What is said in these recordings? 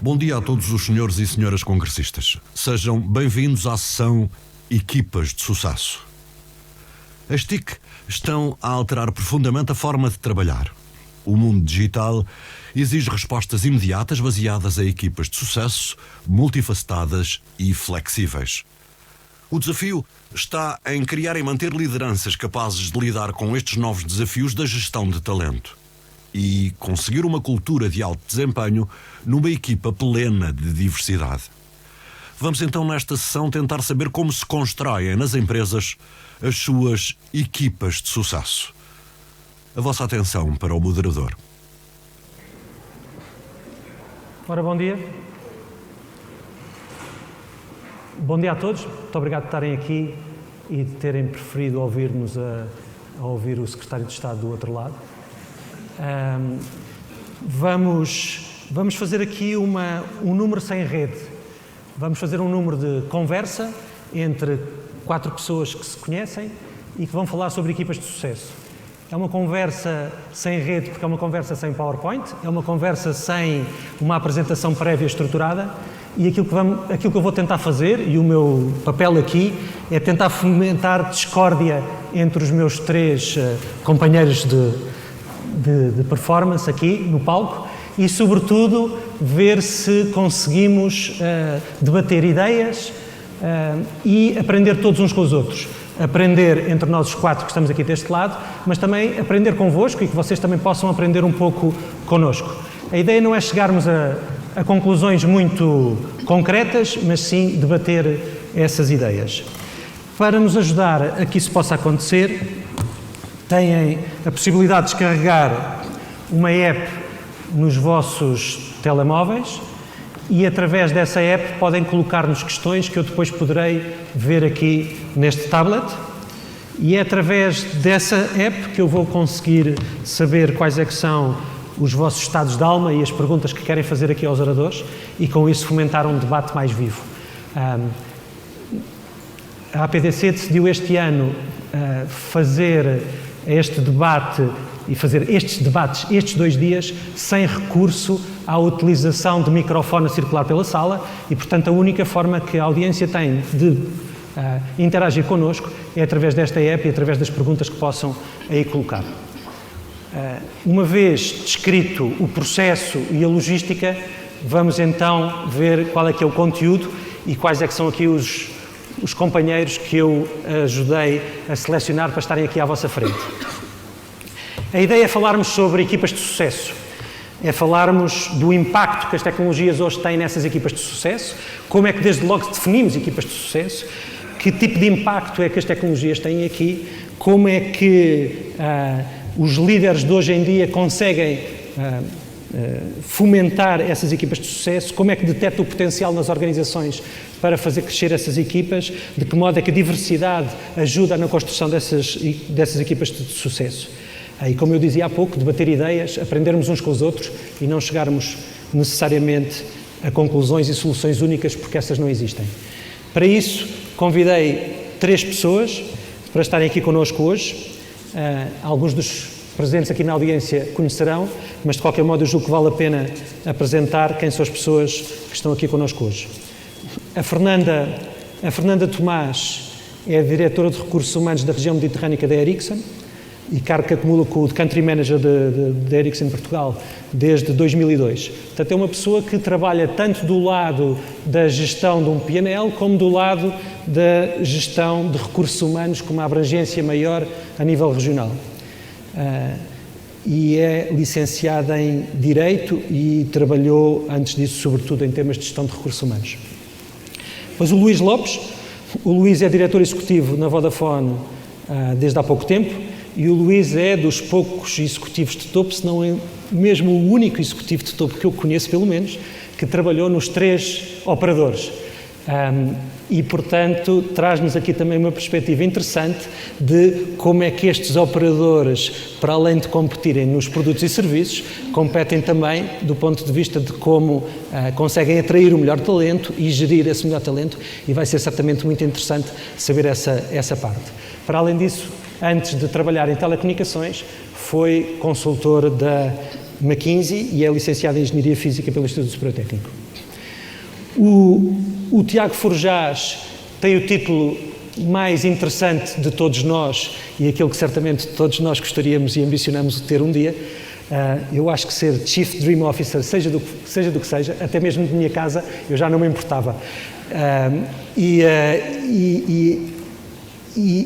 Bom dia a todos os senhores e senhoras congressistas. Sejam bem-vindos à sessão Equipas de Sucesso. As TIC estão a alterar profundamente a forma de trabalhar. O mundo digital exige respostas imediatas baseadas em equipas de sucesso, multifacetadas e flexíveis. O desafio está em criar e manter lideranças capazes de lidar com estes novos desafios da gestão de talento e conseguir uma cultura de alto desempenho numa equipa plena de diversidade. Vamos então nesta sessão tentar saber como se constroem nas empresas as suas equipas de sucesso. A vossa atenção para o moderador. Ora, bom dia. Bom dia a todos. Muito obrigado por estarem aqui e de terem preferido ouvir-nos a ouvir o Secretário de Estado do outro lado. Vamos fazer aqui um número sem rede. Vamos fazer um número de conversa entre 4 pessoas que se conhecem e que vão falar sobre equipas de sucesso. É uma conversa sem rede porque é uma conversa sem PowerPoint, é uma conversa sem uma apresentação prévia estruturada e aquilo que eu vou tentar fazer, e o meu papel aqui, é tentar fomentar discórdia entre os meus 3 companheiros de performance aqui no palco e, sobretudo, ver se conseguimos debater ideias e aprender todos uns com os outros. Aprender entre nós os 4 que estamos aqui deste lado, mas também aprender convosco e que vocês também possam aprender um pouco connosco. A ideia não é chegarmos a conclusões muito concretas, mas sim debater essas ideias. Para nos ajudar a que isso possa acontecer, têm a possibilidade de descarregar uma app nos vossos telemóveis e, através dessa app, podem colocar-nos questões que eu depois poderei ver aqui neste tablet. E é através dessa app que eu vou conseguir saber quais é que são os vossos estados de alma e as perguntas que querem fazer aqui aos oradores e, com isso, fomentar um debate mais vivo. A APDC decidiu este ano fazer este debate e fazer estes debates, estes 2 dias, sem recurso à utilização de microfone a circular pela sala e, portanto, a única forma que a audiência tem de interagir connosco é através desta app e através das perguntas que possam aí colocar. Uma vez descrito o processo e a logística, vamos então ver qual é que é o conteúdo e quais é que são aqui os companheiros que eu ajudei a selecionar para estarem aqui à vossa frente. A ideia é falarmos sobre equipas de sucesso, é falarmos do impacto que as tecnologias hoje têm nessas equipas de sucesso, como é que desde logo definimos equipas de sucesso, que tipo de impacto é que as tecnologias têm aqui, como é que os líderes de hoje em dia conseguem fomentar essas equipas de sucesso, como é que detecta o potencial nas organizações para fazer crescer essas equipas, de que modo é que a diversidade ajuda na construção dessas equipas de sucesso. E, como eu dizia há pouco, debater ideias, aprendermos uns com os outros e não chegarmos necessariamente a conclusões e soluções únicas, porque essas não existem. Para isso, convidei 3 pessoas para estarem aqui connosco hoje. Alguns dos presentes aqui na audiência conhecerão, mas de qualquer modo eu julgo que vale a pena apresentar quem são as pessoas que estão aqui connosco hoje. A Fernanda Tomás é a diretora de Recursos Humanos da região mediterrânica da Ericsson e cargo que acumula com o de Country Manager da Ericsson em Portugal desde 2002. Portanto, é uma pessoa que trabalha tanto do lado da gestão de um P&L como do lado da gestão de recursos humanos com uma abrangência maior a nível regional. E é licenciada em Direito e trabalhou, antes disso, sobretudo em temas de gestão de recursos humanos. Depois o Luís Lopes. O Luís é diretor executivo na Vodafone desde há pouco tempo e o Luís é dos poucos executivos de topo, se não é mesmo o único executivo de topo que eu conheço, pelo menos, que trabalhou nos 3 operadores. E, portanto, traz-nos aqui também uma perspectiva interessante de como é que estes operadores, para além de competirem nos produtos e serviços, competem também do ponto de vista de como conseguem atrair o melhor talento e gerir esse melhor talento, e vai ser certamente muito interessante saber essa parte. Para além disso, antes de trabalhar em telecomunicações, foi consultor da McKinsey e é licenciado em Engenharia Física pelo Instituto Superior Técnico. O Tiago Forjás tem o título mais interessante de todos nós e aquele que certamente todos nós gostaríamos e ambicionamos ter um dia. Eu acho que ser Chief Dream Officer, seja do que seja, até mesmo de minha casa, eu já não me importava. E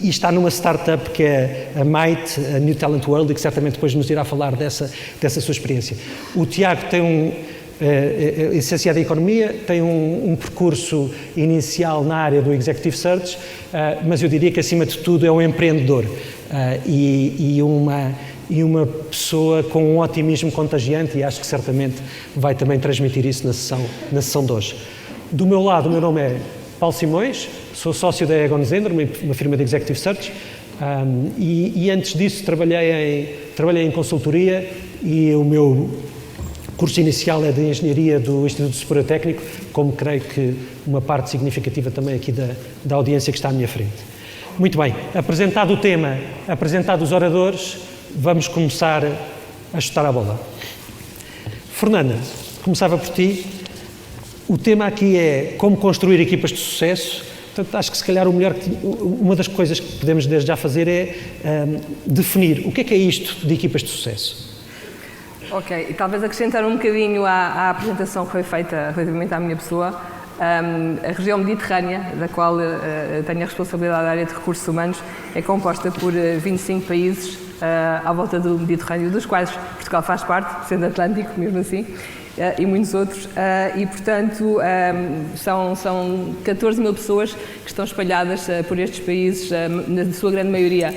está numa startup que é a Might, a New Talent World, e que certamente depois nos irá falar dessa sua experiência. O Tiago tem é licenciado em Economia, tem um percurso inicial na área do Executive Search, mas eu diria que, acima de tudo, é um empreendedor e uma pessoa com um otimismo contagiante, e acho que certamente vai também transmitir isso na sessão de hoje. Do meu lado, o meu nome é Paulo Simões, sou sócio da Egon Zehnder, uma firma de Executive Search, e antes disso trabalhei em consultoria, e o meu curso inicial é de Engenharia do Instituto Superior Técnico, como creio que uma parte significativa também aqui da audiência que está à minha frente. Muito bem, apresentado o tema, apresentados os oradores, vamos começar a chutar a bola. Fernanda, começava por ti. O tema aqui é como construir equipas de sucesso. Portanto, acho que se calhar uma das coisas que podemos desde já fazer é definir o que é isto de equipas de sucesso. Ok, e talvez acrescentar um bocadinho à apresentação que foi feita relativamente à minha pessoa. A região mediterrânea, da qual tenho a responsabilidade da área de recursos humanos, é composta por 25 países à volta do Mediterrâneo, dos quais Portugal faz parte, sendo Atlântico, mesmo assim, e muitos outros, e portanto são 14 mil pessoas que estão espalhadas por estes países, na sua grande maioria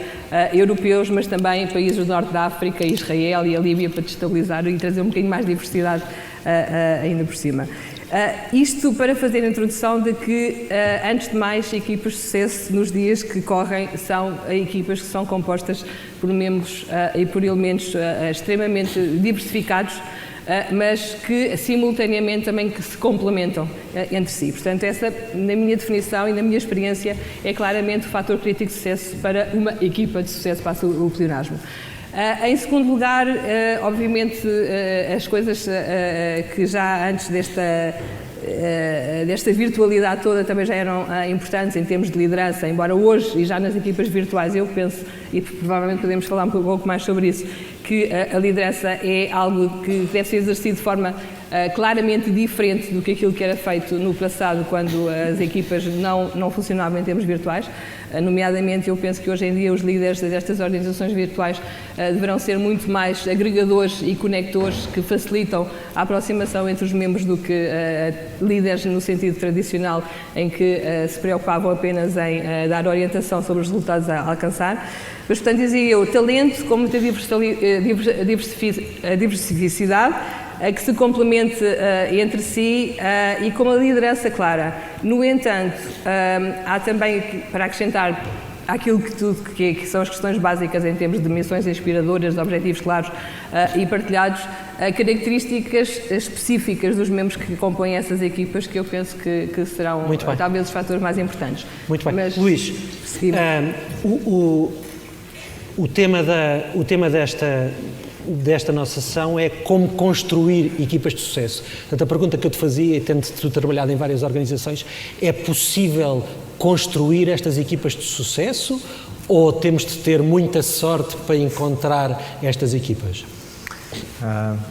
europeus, mas também países do norte da África, Israel e a Líbia, para destabilizar e trazer um bocadinho mais de diversidade ainda por cima. Isto para fazer a introdução de que, antes de mais, equipas de sucesso nos dias que correm são equipas que são compostas por membros e por elementos extremamente diversificados, mas que simultaneamente também que se complementam entre si. Portanto, essa, na minha definição e na minha experiência, é claramente o fator crítico de sucesso para uma equipa de sucesso, passa o pleonasmo. Em segundo lugar, obviamente, as coisas que já antes desta virtualidade toda também já eram importantes em termos de liderança, embora hoje, e já nas equipas virtuais, eu penso, e provavelmente podemos falar um pouco mais sobre isso, que a liderança é algo que deve ser exercido de forma claramente diferente do que aquilo que era feito no passado, quando as equipas não funcionavam em termos virtuais. Nomeadamente, eu penso que hoje em dia os líderes destas organizações virtuais deverão ser muito mais agregadores e conectores que facilitam a aproximação entre os membros do que líderes no sentido tradicional, em que se preocupavam apenas em dar orientação sobre os resultados a alcançar. Mas, portanto, dizia eu, talento com muita diversificidade, que se complemente entre si e com uma liderança clara. No entanto, há também, para acrescentar àquilo que são as questões básicas em termos de missões inspiradoras, de objetivos claros e partilhados, características específicas dos membros que compõem essas equipas, que eu penso que serão talvez os fatores mais importantes. Muito bem. Mas, Luís, o tema desta nossa sessão é como construir equipas de sucesso. Portanto, a pergunta que eu te fazia, e tendo tu trabalhado em várias organizações, é possível construir estas equipas de sucesso ou temos de ter muita sorte para encontrar estas equipas?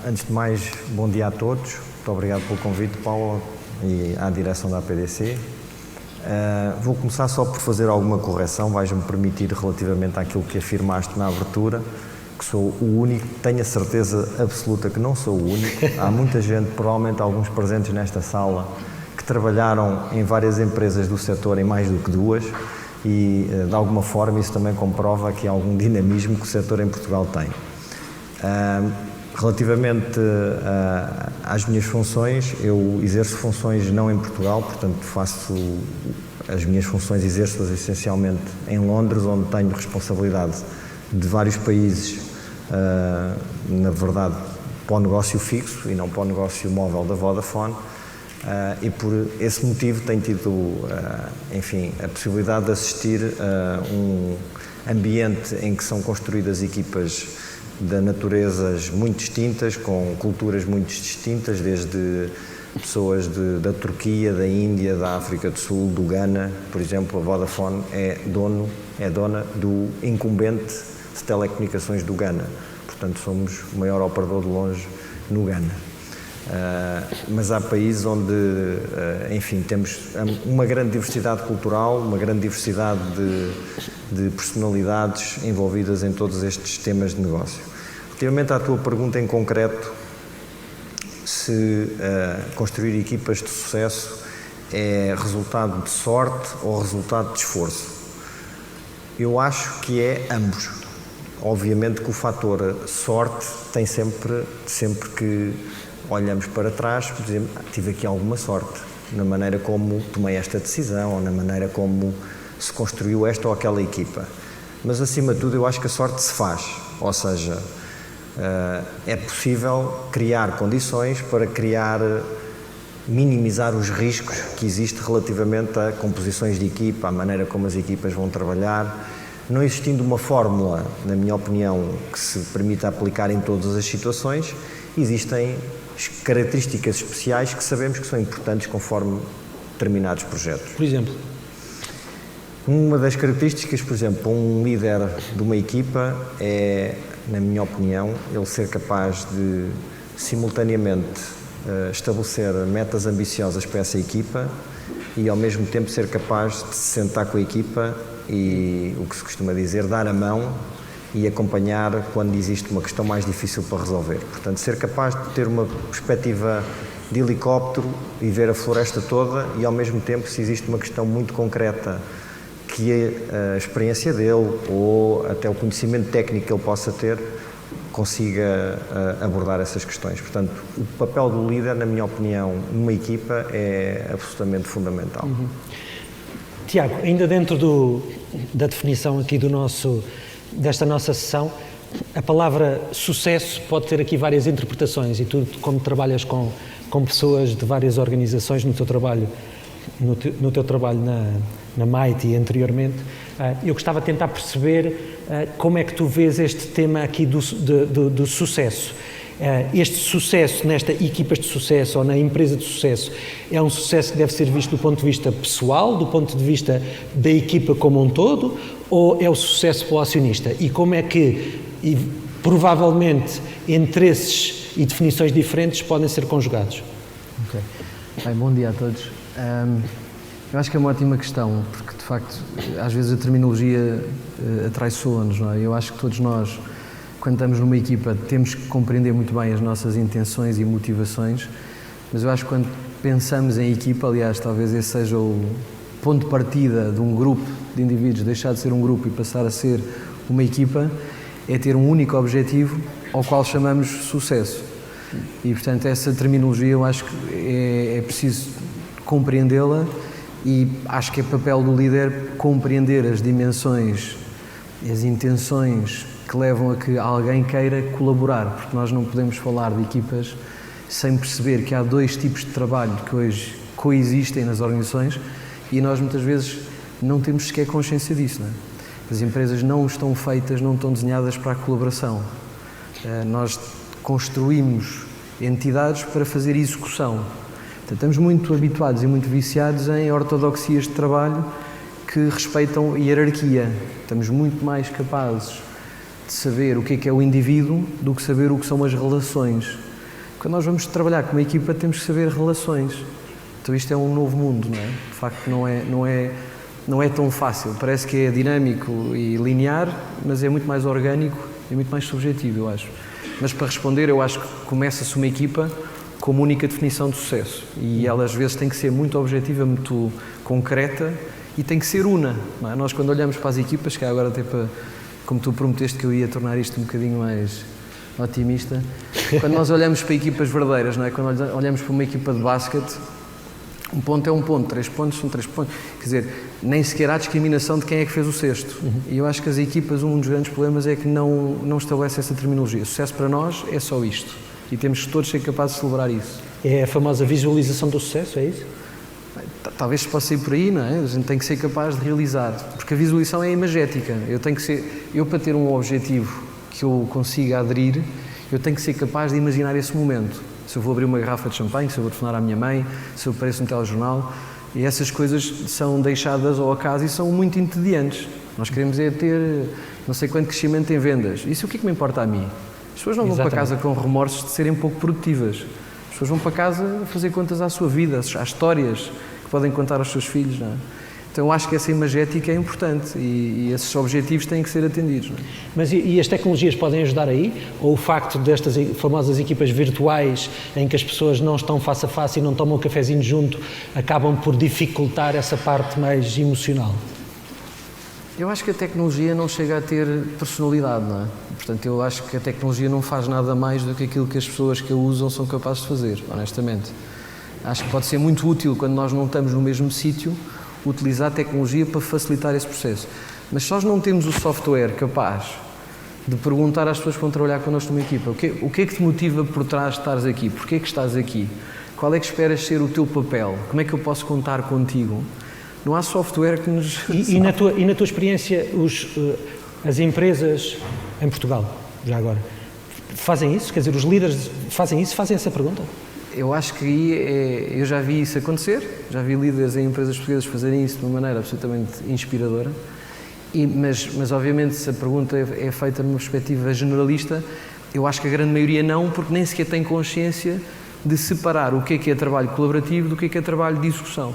Antes de mais, bom dia a todos. Muito obrigado pelo convite, Paulo, e à direção da APDC. Vou começar só por fazer alguma correção, vais-me permitir, relativamente àquilo que afirmaste na abertura, que sou o único. Tenho a certeza absoluta que não sou o único. Há muita gente, provavelmente alguns presentes nesta sala, que trabalharam em várias empresas do setor, em mais do que duas, e de alguma forma isso também comprova que há algum dinamismo que o setor em Portugal tem. Relativamente às minhas funções, eu exerço funções não em Portugal, portanto faço as minhas funções, exerço-as essencialmente em Londres, onde tenho responsabilidade de vários países, na verdade, para o negócio fixo e não para o negócio móvel da Vodafone, e por esse motivo tenho tido, enfim, a possibilidade de assistir a um ambiente em que são construídas equipas de naturezas muito distintas, com culturas muito distintas, desde pessoas da Turquia, da Índia, da África do Sul, do Ghana. Por exemplo, a Vodafone é dona do incumbente de telecomunicações do Ghana. Portanto, somos o maior operador de longe no Ghana. Mas há países onde, enfim, temos uma grande diversidade cultural, uma grande diversidade de personalidades envolvidas em todos estes temas de negócio. Relativamente à tua pergunta em concreto, se construir equipas de sucesso é resultado de sorte ou resultado de esforço. Eu acho que é ambos. Obviamente que o fator sorte tem sempre que olhamos para trás e dizemos, tive aqui alguma sorte na maneira como tomei esta decisão ou na maneira como se construiu esta ou aquela equipa. Mas, acima de tudo, eu acho que a sorte se faz. Ou seja, é possível criar condições para minimizar os riscos que existem relativamente a composições de equipa, à maneira como as equipas vão trabalhar. Não existindo uma fórmula, na minha opinião, que se permita aplicar em todas as situações, existem características especiais que sabemos que são importantes conforme determinados projetos. Por exemplo? Uma das características, por exemplo, um líder de uma equipa é, na minha opinião, ele ser capaz de, simultaneamente, estabelecer metas ambiciosas para essa equipa e, ao mesmo tempo, ser capaz de se sentar com a equipa e, o que se costuma dizer, dar a mão e acompanhar quando existe uma questão mais difícil para resolver. Portanto, ser capaz de ter uma perspectiva de helicóptero e ver a floresta toda e, ao mesmo tempo, se existe uma questão muito concreta que a experiência dele ou até o conhecimento técnico que ele possa ter consiga abordar essas questões. Portanto, o papel do líder, na minha opinião, numa equipa é absolutamente fundamental. Tiago, ainda dentro da definição aqui desta nossa sessão, a palavra sucesso pode ter aqui várias interpretações e tu, como trabalhas com pessoas de várias organizações no teu trabalho na Mighty e anteriormente, eu gostava de tentar perceber como é que tu vês este tema aqui do sucesso. Este sucesso nesta equipas de sucesso ou na empresa de sucesso é um sucesso que deve ser visto do ponto de vista pessoal, do ponto de vista da equipa como um todo, ou é o sucesso para o acionista? E como é que, provavelmente, interesses e definições diferentes podem ser conjugados? Ok. Bem, bom dia a todos. Eu acho que é uma ótima questão, porque, de facto, às vezes a terminologia atraiçoa-nos, não é? Eu acho que todos nós, quando estamos numa equipa, temos que compreender muito bem as nossas intenções e motivações, mas eu acho que quando pensamos em equipa, aliás, talvez esse seja o ponto de partida de um grupo de indivíduos, deixar de ser um grupo e passar a ser uma equipa, é ter um único objetivo ao qual chamamos sucesso. E, portanto, essa terminologia eu acho que é preciso compreendê-la e acho que é papel do líder compreender as dimensões e as intenções que levam a que alguém queira colaborar, porque nós não podemos falar de equipas sem perceber que há dois tipos de trabalho que hoje coexistem nas organizações e nós muitas vezes não temos sequer consciência disso, não é? As empresas não estão feitas, não estão desenhadas para a colaboração. Nós construímos entidades para fazer execução. Portanto, estamos muito habituados e muito viciados em ortodoxias de trabalho que respeitam a hierarquia. Estamos muito mais capazes de saber o que é o indivíduo do que saber o que são as relações. Quando nós vamos trabalhar com uma equipa, temos que saber relações. Então isto é um novo mundo, não é? De facto, não é tão fácil. Parece que é dinâmico e linear, mas é muito mais orgânico e muito mais subjetivo, eu acho. Mas para responder, eu acho que começa-se uma equipa com uma única definição de sucesso. E ela às vezes tem que ser muito objetiva, muito concreta e tem que ser una. Não é? Nós quando olhamos para as equipas, que agora até para, como tu prometeste que eu ia tornar isto um bocadinho mais otimista, quando nós olhamos para equipas verdadeiras, não é? Quando olhamos para uma equipa de basquete, um ponto é um ponto, 3 pontos são 3 pontos. Quer dizer, nem sequer há discriminação de quem é que fez o sexto. E eu acho que as equipas, um dos grandes problemas é que não estabelece essa terminologia. Sucesso para nós é só isto. E temos que todos ser capazes de celebrar isso. É a famosa visualização do sucesso, é isso? Talvez se possa ir por aí, não é? A gente tem que ser capaz de realizar. Porque a visualização é imagética. Eu para ter um objetivo que eu consiga aderir, eu tenho que ser capaz de imaginar esse momento. Se eu vou abrir uma garrafa de champanhe, se eu vou telefonar à minha mãe, se eu apareço no telejornal. E essas coisas são deixadas ao acaso e são muito entediantes. Nós queremos é ter não sei quanto crescimento em vendas. Isso o que é que me importa a mim? As pessoas não vão para casa com remorsos de serem pouco produtivas. As pessoas vão para casa fazer contas à sua vida, às histórias que podem contar aos seus filhos. Não é? Então eu acho que essa imagética é importante e esses objetivos têm que ser atendidos. Não é? Mas e as tecnologias podem ajudar aí? Ou o facto destas famosas equipas virtuais em que as pessoas não estão face a face e não tomam um cafezinho junto acabam por dificultar essa parte mais emocional? Eu acho que a tecnologia não chega a ter personalidade, não é? Portanto, eu acho que a tecnologia não faz nada mais do que aquilo que as pessoas que a usam são capazes de fazer, honestamente. Acho que pode ser muito útil quando nós não estamos no mesmo sítio, utilizar a tecnologia para facilitar esse processo. Mas se nós não temos o software capaz de perguntar às pessoas que vão trabalhar connosco numa equipa o que é que te motiva por trás de estares aqui? Porquê é que estás aqui? Qual é que esperas ser o teu papel? Como é que eu posso contar contigo? Não há software que nos... E na tua experiência, as empresas em Portugal, já agora, fazem isso? Quer dizer, os líderes fazem isso? Fazem essa pergunta? Eu acho que eu já vi isso acontecer, já vi líderes em empresas portuguesas fazerem isso de uma maneira absolutamente inspiradora, mas obviamente se a pergunta é feita numa perspectiva generalista, eu acho que a grande maioria não, porque nem sequer tem consciência de separar o que é trabalho colaborativo do que é trabalho de execução.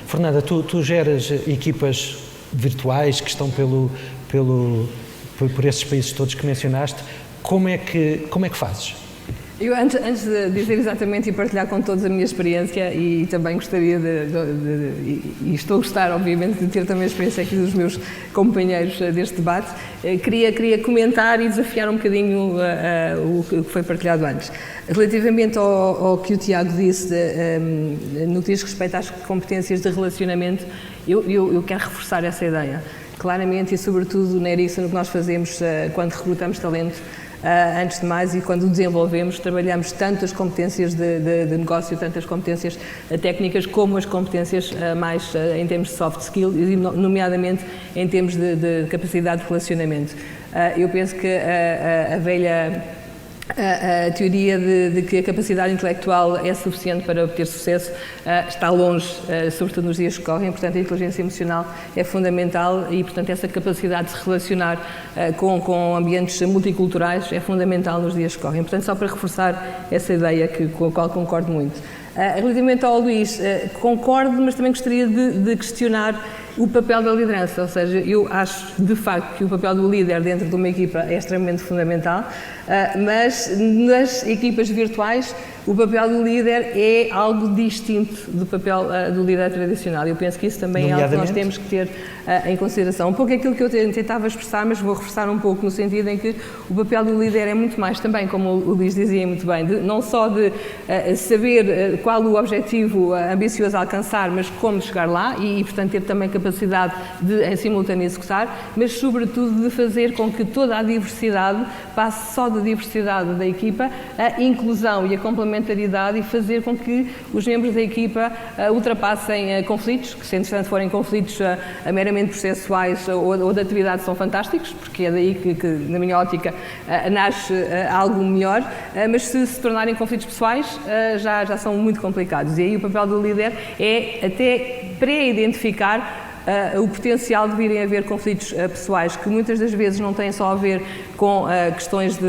Fernanda, tu geras equipas virtuais que estão por esses países todos que mencionaste. Como é que fazes? Eu, antes de dizer exatamente e partilhar com todos a minha experiência, e também gostaria e estou a gostar, obviamente, de ter também a experiência aqui dos meus companheiros deste debate, queria comentar e desafiar um bocadinho o que foi partilhado antes. Relativamente ao que o Tiago disse, no que diz respeito às competências de relacionamento, eu quero reforçar essa ideia. Claramente, e sobretudo na Ericsson, no que nós fazemos quando recrutamos talento, antes de mais, e quando o desenvolvemos, trabalhamos tanto as competências de negócio, tanto as competências técnicas, como as competências mais em termos de soft skills, e nomeadamente em termos de capacidade de relacionamento. Eu penso que a velha a teoria de que a capacidade intelectual é suficiente para obter sucesso está longe, sobretudo nos dias que correm. Portanto, a inteligência emocional é fundamental e, portanto, essa capacidade de se relacionar com ambientes multiculturais é fundamental nos dias que correm. Portanto, só para reforçar essa ideia com a qual concordo muito. Relativamente ao Luís, concordo, mas também gostaria de questionar o papel da liderança, ou seja, eu acho de facto que o papel do líder dentro de uma equipa é extremamente fundamental, mas nas equipas virtuais o papel do líder é algo distinto do papel do líder tradicional. Eu penso que isso também é algo que nós temos que ter em consideração. Um pouco aquilo que eu tentava expressar, mas vou reforçar um pouco no sentido em que o papel do líder é muito mais também, como o Luís dizia muito bem, não só de saber qual o objetivo ambicioso a alcançar, mas como chegar lá e portanto, ter também capacidade de, em simultâneo, executar, mas, sobretudo, de fazer com que toda a diversidade passe só da diversidade da equipa, a inclusão e a complementaridade e fazer com que os membros da equipa ultrapassem conflitos, que, se entretanto forem conflitos meramente processuais ou de atividade, são fantásticos, porque é daí que na minha ótica, nasce algo melhor, mas se tornarem conflitos pessoais, já são muito complicados. E aí o papel do líder é até pré-identificar o potencial de virem a haver conflitos pessoais, que muitas das vezes não têm só a ver com questões de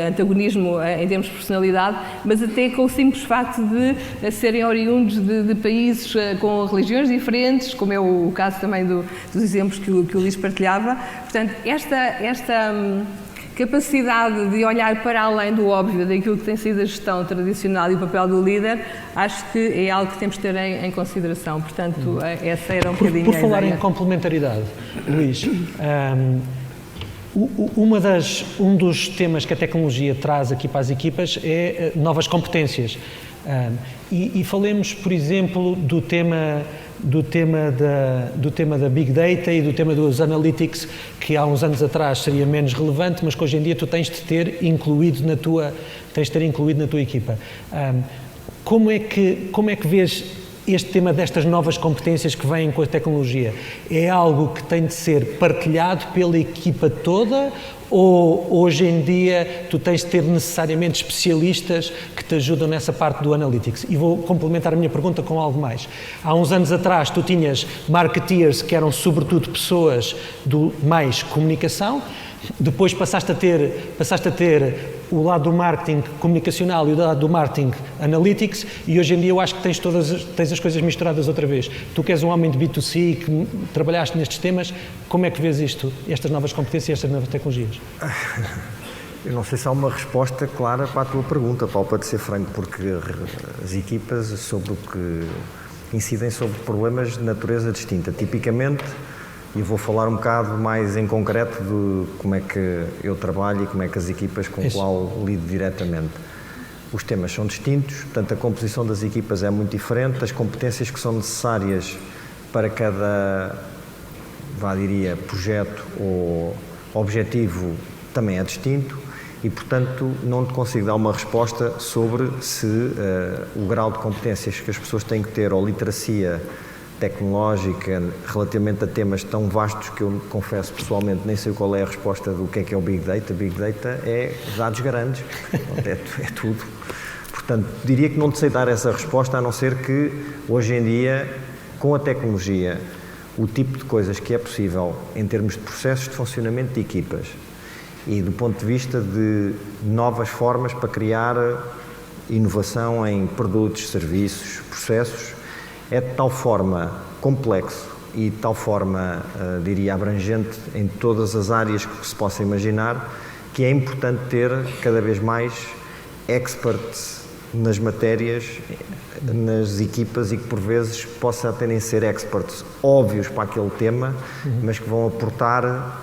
antagonismo em termos de personalidade, mas até com o simples facto de serem oriundos de países com religiões diferentes, como é o caso também dos exemplos que o Luís partilhava. Portanto, esta capacidade de olhar para além do óbvio, daquilo que tem sido a gestão tradicional e o papel do líder, acho que é algo que temos de ter em consideração. Portanto, essa era um bocadinho a ideia. Por falar em complementaridade, Luís, um dos temas que a tecnologia traz aqui para as equipas é novas competências. E falemos, por exemplo, do tema da Big Data e do tema dos Analytics, que há uns anos atrás seria menos relevante, mas que hoje em dia tu tens de ter incluído na tua equipa. Como é que vês este tema destas novas competências que vêm com a tecnologia é algo que tem de ser partilhado pela equipa toda, ou hoje em dia tu tens de ter necessariamente especialistas que te ajudam nessa parte do analytics? E vou complementar a minha pergunta com algo mais. Há uns anos atrás tu tinhas marketeers que eram sobretudo pessoas do mais comunicação, depois passaste a ter o lado do marketing comunicacional e o lado do marketing analytics, e hoje em dia eu acho que tens as coisas misturadas outra vez. Tu que és um homem de B2C, que trabalhaste nestes temas, como é que vês isto, estas novas competências e estas novas tecnologias? Eu não sei se há uma resposta clara para a tua pergunta, Paulo, para te ser franco, porque as equipas sobre o que incidem sobre problemas de natureza distinta. Tipicamente, e vou falar um bocado mais em concreto de como é que eu trabalho e como é que as equipas com qual lido diretamente. Os temas são distintos, portanto a composição das equipas é muito diferente, as competências que são necessárias para cada, diria, projeto ou objetivo também é distinto e, portanto, não te consigo dar uma resposta sobre se o grau de competências que as pessoas têm que ter ou literacia tecnológica relativamente a temas tão vastos que eu confesso pessoalmente nem sei qual é a resposta do que é o Big Data. Big Data é dados grandes, é tudo. Portanto, diria que não te sei dar essa resposta, a não ser que hoje em dia, com a tecnologia, o tipo de coisas que é possível em termos de processos de funcionamento de equipas e do ponto de vista de novas formas para criar inovação em produtos, serviços, processos, é de tal forma complexo e de tal forma, diria, abrangente em todas as áreas que se possa imaginar, que é importante ter cada vez mais experts nas matérias, nas equipas e que por vezes possa até ser experts óbvios para aquele tema, mas que vão aportar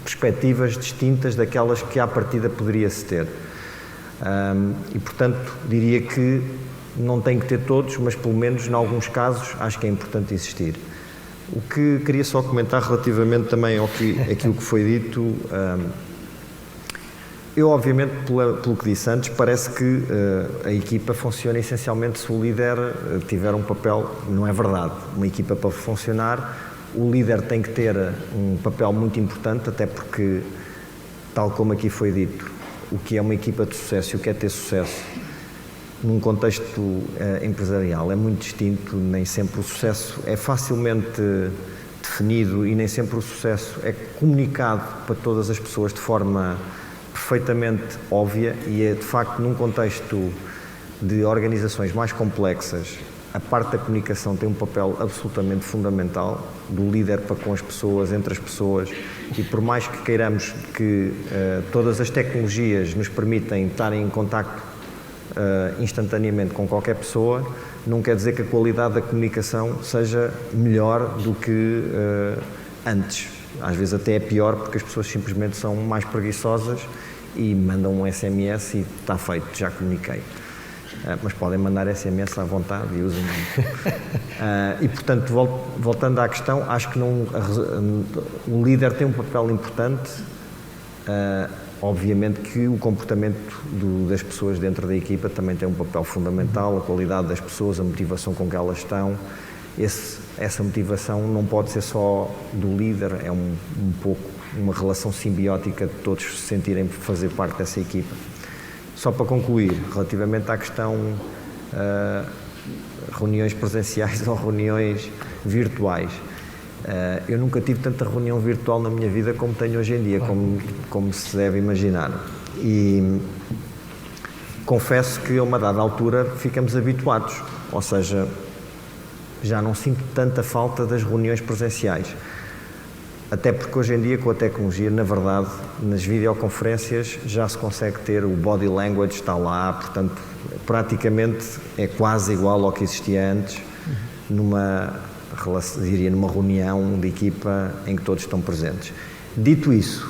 perspectivas distintas daquelas que à partida poderia-se ter. E portanto diria que não tem que ter todos, mas pelo menos em alguns casos acho que é importante existir. O que queria só comentar relativamente também àquilo que foi dito, eu obviamente pelo que disse antes, parece que a equipa funciona essencialmente se o líder tiver um papel, não é verdade, uma equipa para funcionar, o líder tem que ter um papel muito importante, até porque, tal como aqui foi dito, o que é uma equipa de sucesso e o que é ter sucesso num contexto empresarial é muito distinto, nem sempre o sucesso é facilmente definido e nem sempre o sucesso é comunicado para todas as pessoas de forma perfeitamente óbvia e é de facto num contexto de organizações mais complexas a parte da comunicação tem um papel absolutamente fundamental do líder para com as pessoas, entre as pessoas e por mais que queiramos que todas as tecnologias nos permitem estar em contacto instantaneamente com qualquer pessoa, não quer dizer que a qualidade da comunicação seja melhor do que antes. Às vezes até é pior porque as pessoas simplesmente são mais preguiçosas e mandam um SMS e está feito, já comuniquei. Mas podem mandar SMS à vontade e usem. E portanto, voltando à questão, acho que um líder tem um papel importante. Obviamente que o comportamento das pessoas dentro da equipa também tem um papel fundamental, a qualidade das pessoas, a motivação com que elas estão. Essa motivação não pode ser só do líder, é um pouco uma relação simbiótica de todos se sentirem fazer parte dessa equipa. Só para concluir, relativamente à questão reuniões presenciais ou reuniões virtuais, eu nunca tive tanta reunião virtual na minha vida como tenho hoje em dia, como se deve imaginar. E confesso que a uma dada altura ficamos habituados, ou seja, já não sinto tanta falta das reuniões presenciais. Até porque hoje em dia com a tecnologia, na verdade, nas videoconferências já se consegue ter o body language, está lá, portanto, praticamente é quase igual ao que existia antes, numa reunião de equipa em que todos estão presentes. Dito isso,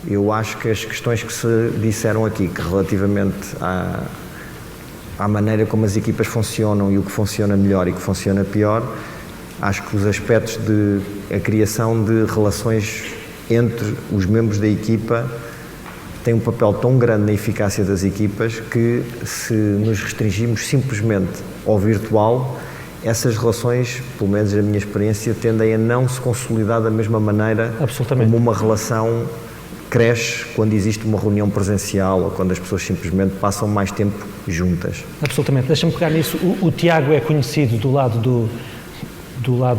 eu acho que as questões que se disseram aqui, que relativamente à maneira como as equipas funcionam e o que funciona melhor e o que funciona pior, acho que os aspectos de a criação de relações entre os membros da equipa tem um papel tão grande na eficácia das equipas que, se nos restringimos simplesmente ao virtual, essas relações, pelo menos na minha experiência, tendem a não se consolidar da mesma maneira como uma relação cresce quando existe uma reunião presencial ou quando as pessoas simplesmente passam mais tempo juntas. Absolutamente. Deixa-me pegar nisso. O Tiago é conhecido do lado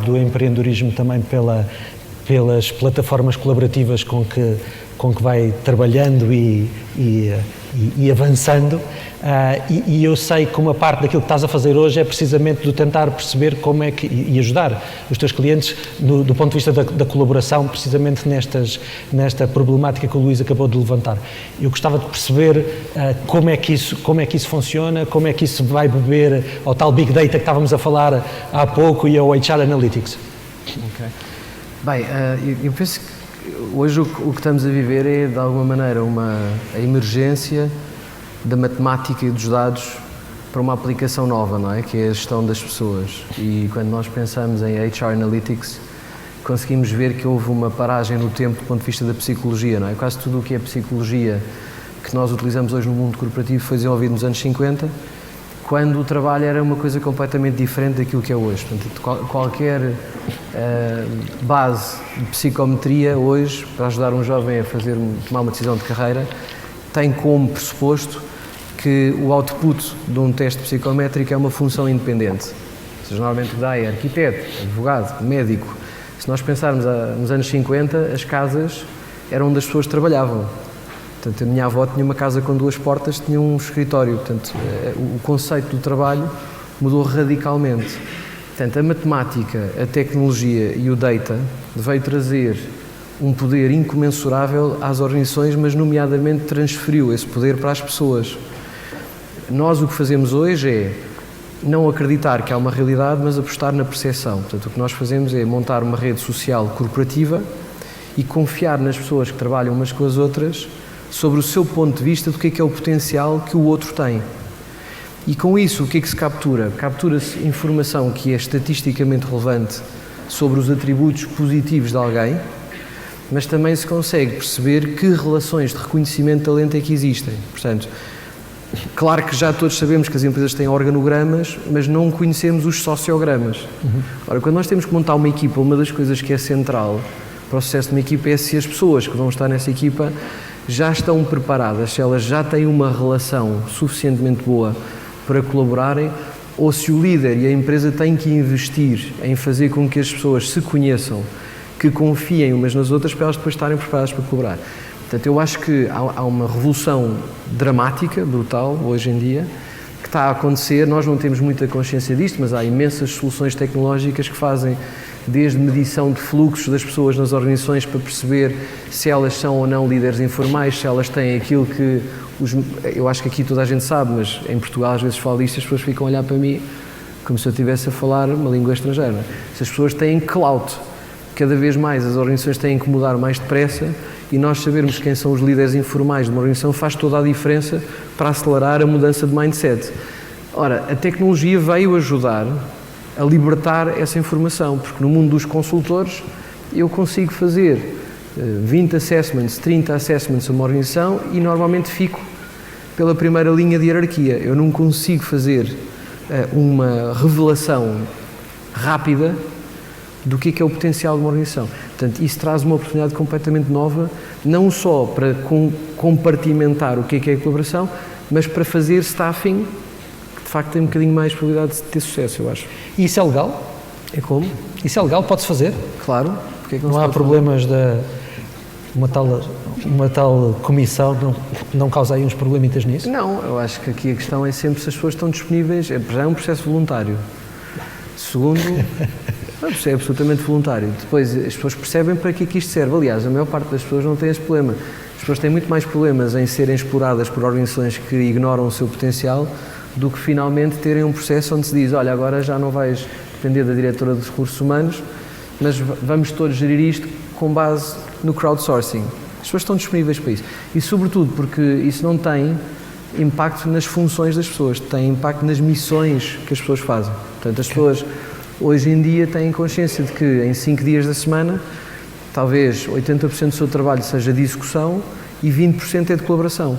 do empreendedorismo também pelas plataformas colaborativas com que vai trabalhando e avançando, e eu sei que uma parte daquilo que estás a fazer hoje é precisamente de tentar perceber como é que, e ajudar os teus clientes do ponto de vista da colaboração, precisamente nesta problemática que o Luís acabou de levantar. Eu gostava de perceber como é que isso funciona, como é que isso vai beber ao tal Big Data que estávamos a falar há pouco e ao HR Analytics. Okay. Bem, eu penso que hoje o que estamos a viver é, de alguma maneira, a emergência da matemática e dos dados para uma aplicação nova, não é? Que é a gestão das pessoas. E quando nós pensamos em HR Analytics, conseguimos ver que houve uma paragem no tempo do ponto de vista da psicologia, não é? Quase tudo o que é psicologia que nós utilizamos hoje no mundo corporativo foi desenvolvido nos anos 50, quando o trabalho era uma coisa completamente diferente daquilo que é hoje. Portanto, qualquer base de psicometria hoje, para ajudar um jovem a tomar uma decisão de carreira, tem como pressuposto que o output de um teste psicométrico é uma função independente. Ou seja, normalmente o que dá é arquiteto, advogado, médico. Se nós pensarmos nos anos 50, as casas eram onde as pessoas trabalhavam. Portanto, a minha avó tinha uma casa com 2 portas, tinha um escritório. Portanto, o conceito do trabalho mudou radicalmente. Portanto, a matemática, a tecnologia e o data veio trazer um poder incomensurável às organizações, mas nomeadamente transferiu esse poder para as pessoas. Nós o que fazemos hoje é não acreditar que há uma realidade, mas apostar na percepção. Portanto, o que nós fazemos é montar uma rede social corporativa e confiar nas pessoas que trabalham umas com as outras sobre o seu ponto de vista do que é o potencial que o outro tem. E com isso, o que é que se captura? Captura-se informação que é estatisticamente relevante sobre os atributos positivos de alguém, mas também se consegue perceber que relações de reconhecimento de talento é que existem. Portanto, claro que já todos sabemos que as empresas têm organogramas, mas não conhecemos os sociogramas. Ora, quando nós temos que montar uma equipa, uma das coisas que é central para o sucesso de uma equipa é se as pessoas que vão estar nessa equipa já estão preparadas, se elas já têm uma relação suficientemente boa para colaborarem, ou se o líder e a empresa têm que investir em fazer com que as pessoas se conheçam, que confiem umas nas outras para elas depois estarem preparadas para colaborar. Portanto, eu acho que há uma revolução dramática, brutal, hoje em dia, que está a acontecer. Nós não temos muita consciência disto, mas há imensas soluções tecnológicas que fazem desde medição de fluxos das pessoas nas organizações para perceber se elas são ou não líderes informais, se elas têm aquilo que... Eu acho que aqui toda a gente sabe, mas em Portugal às vezes falo isto e as pessoas ficam a olhar para mim como se eu estivesse a falar uma língua estrangeira. Se as pessoas têm clout, cada vez mais as organizações têm que mudar mais depressa e nós sabermos quem são os líderes informais de uma organização faz toda a diferença para acelerar a mudança de mindset. Ora, a tecnologia veio ajudar a libertar essa informação, porque no mundo dos consultores eu consigo fazer 20 assessments, 30 assessments a uma organização e normalmente fico pela primeira linha de hierarquia. Eu não consigo fazer uma revelação rápida do que é o potencial de uma organização. Portanto, isso traz uma oportunidade completamente nova, não só para compartimentar o que é a colaboração, mas para fazer staffing que de facto tem um bocadinho mais probabilidade de ter sucesso, eu acho. E isso é legal? É como? Isso é legal? Pode-se fazer? Claro. Porque é que não há problemas uma tal comissão não causa aí uns problemitas nisso? Não, eu acho que aqui a questão é sempre se as pessoas estão disponíveis, é um processo voluntário. Segundo, é absolutamente voluntário. Depois as pessoas percebem para que é que isto serve. Aliás, a maior parte das pessoas não tem esse problema. As pessoas têm muito mais problemas em serem exploradas por organizações que ignoram o seu potencial do que finalmente terem um processo onde se diz, olha, agora já não vais depender da diretora dos recursos humanos, mas vamos todos gerir isto com base no crowdsourcing. As pessoas estão disponíveis para isso. E sobretudo porque isso não tem impacto nas funções das pessoas, tem impacto nas missões que as pessoas fazem. Portanto, as pessoas hoje em dia têm consciência de que em 5 dias da semana, talvez 80% do seu trabalho seja de execução e 20% é de colaboração.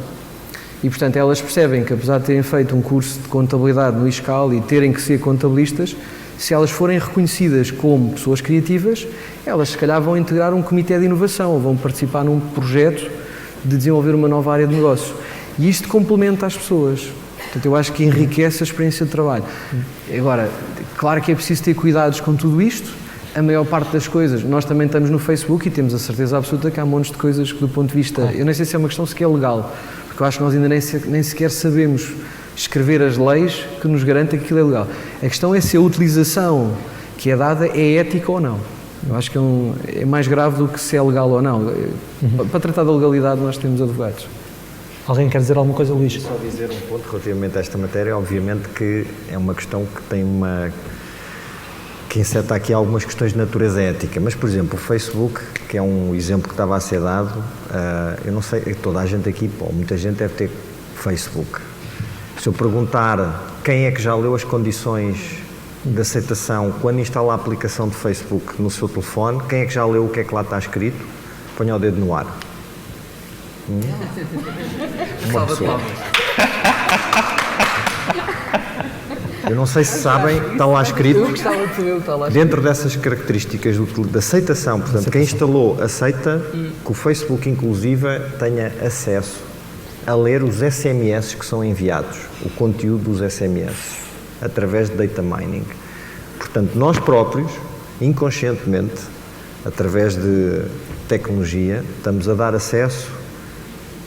E, portanto, elas percebem que, apesar de terem feito um curso de contabilidade no ISCAL e terem que ser contabilistas, se elas forem reconhecidas como pessoas criativas, elas, se calhar, vão integrar um comitê de inovação ou vão participar num projeto de desenvolver uma nova área de negócio. E isto complementa as pessoas. Portanto, eu acho que enriquece a experiência de trabalho. Agora, claro que é preciso ter cuidados com tudo isto. A maior parte das coisas, nós também estamos no Facebook e temos a certeza absoluta que há montes de coisas que, do ponto de vista, eu nem sei se é uma questão sequer legal, porque eu acho que nós ainda nem sequer sabemos escrever as leis que nos garantem que aquilo é legal. A questão é se a utilização que é dada é ética ou não. Eu acho que é mais grave do que se é legal ou não. Para tratar da legalidade nós temos advogados. Alguém quer dizer alguma coisa, Luís? Só dizer um ponto relativamente a esta matéria. Obviamente que é uma questão que tem que inseta aqui algumas questões de natureza ética, mas, por exemplo, o Facebook, que é um exemplo que estava a ser dado, eu não sei, toda a gente aqui, muita gente deve ter Facebook. Se eu perguntar quem é que já leu as condições de aceitação quando instala a aplicação de Facebook no seu telefone, quem é que já leu o que é que lá está escrito, ponha o dedo no ar. Uma pessoa. Eu não sei se sabem, está lá escrito, dentro dessas características de aceitação, portanto, quem instalou aceita que o Facebook, inclusive, tenha acesso a ler os SMS que são enviados, o conteúdo dos SMS, através de data mining. Portanto, nós próprios, inconscientemente, através de tecnologia, estamos a dar acesso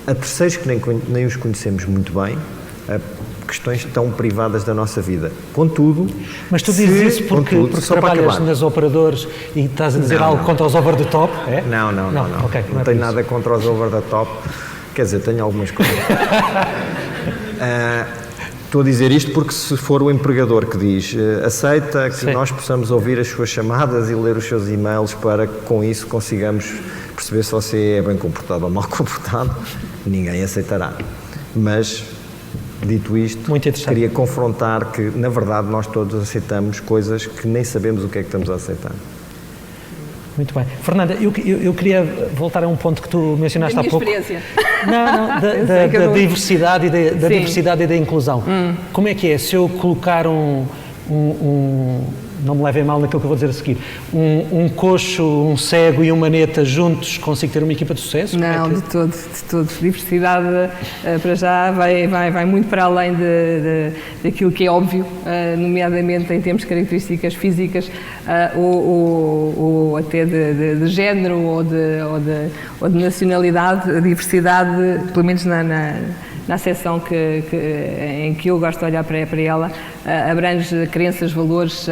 a terceiros que nem os conhecemos muito bem, a questões tão privadas da nossa vida. Contudo... Mas tu dizes isso porque trabalhas nas operadoras e estás a dizer algo contra os over the top? É? Não. Okay, não tenho nada contra os over the top. Quer dizer, tenho algumas coisas. Estou a dizer isto porque se for o empregador que diz aceita que nós possamos ouvir as suas chamadas e ler os seus e-mails para que com isso consigamos perceber se você é bem comportado ou mal comportado, ninguém aceitará. Mas... Dito isto, queria confrontar que, na verdade, nós todos aceitamos coisas que nem sabemos o que é que estamos a aceitar. Muito bem. Fernanda, eu queria voltar a um ponto que tu mencionaste há pouco. Experiência. Não, da diversidade e da inclusão. Como é que é? Se eu colocar não me levem mal naquilo que eu vou dizer a seguir, um coxo, um cego e um maneta juntos, consigo ter uma equipa de sucesso? Não, de todo. Diversidade, para já, vai muito para além daquilo que é óbvio, nomeadamente em termos de características físicas ou até de género ou de nacionalidade. A diversidade, pelo menos na seção em que eu gosto de olhar para ela, abrange crenças, valores,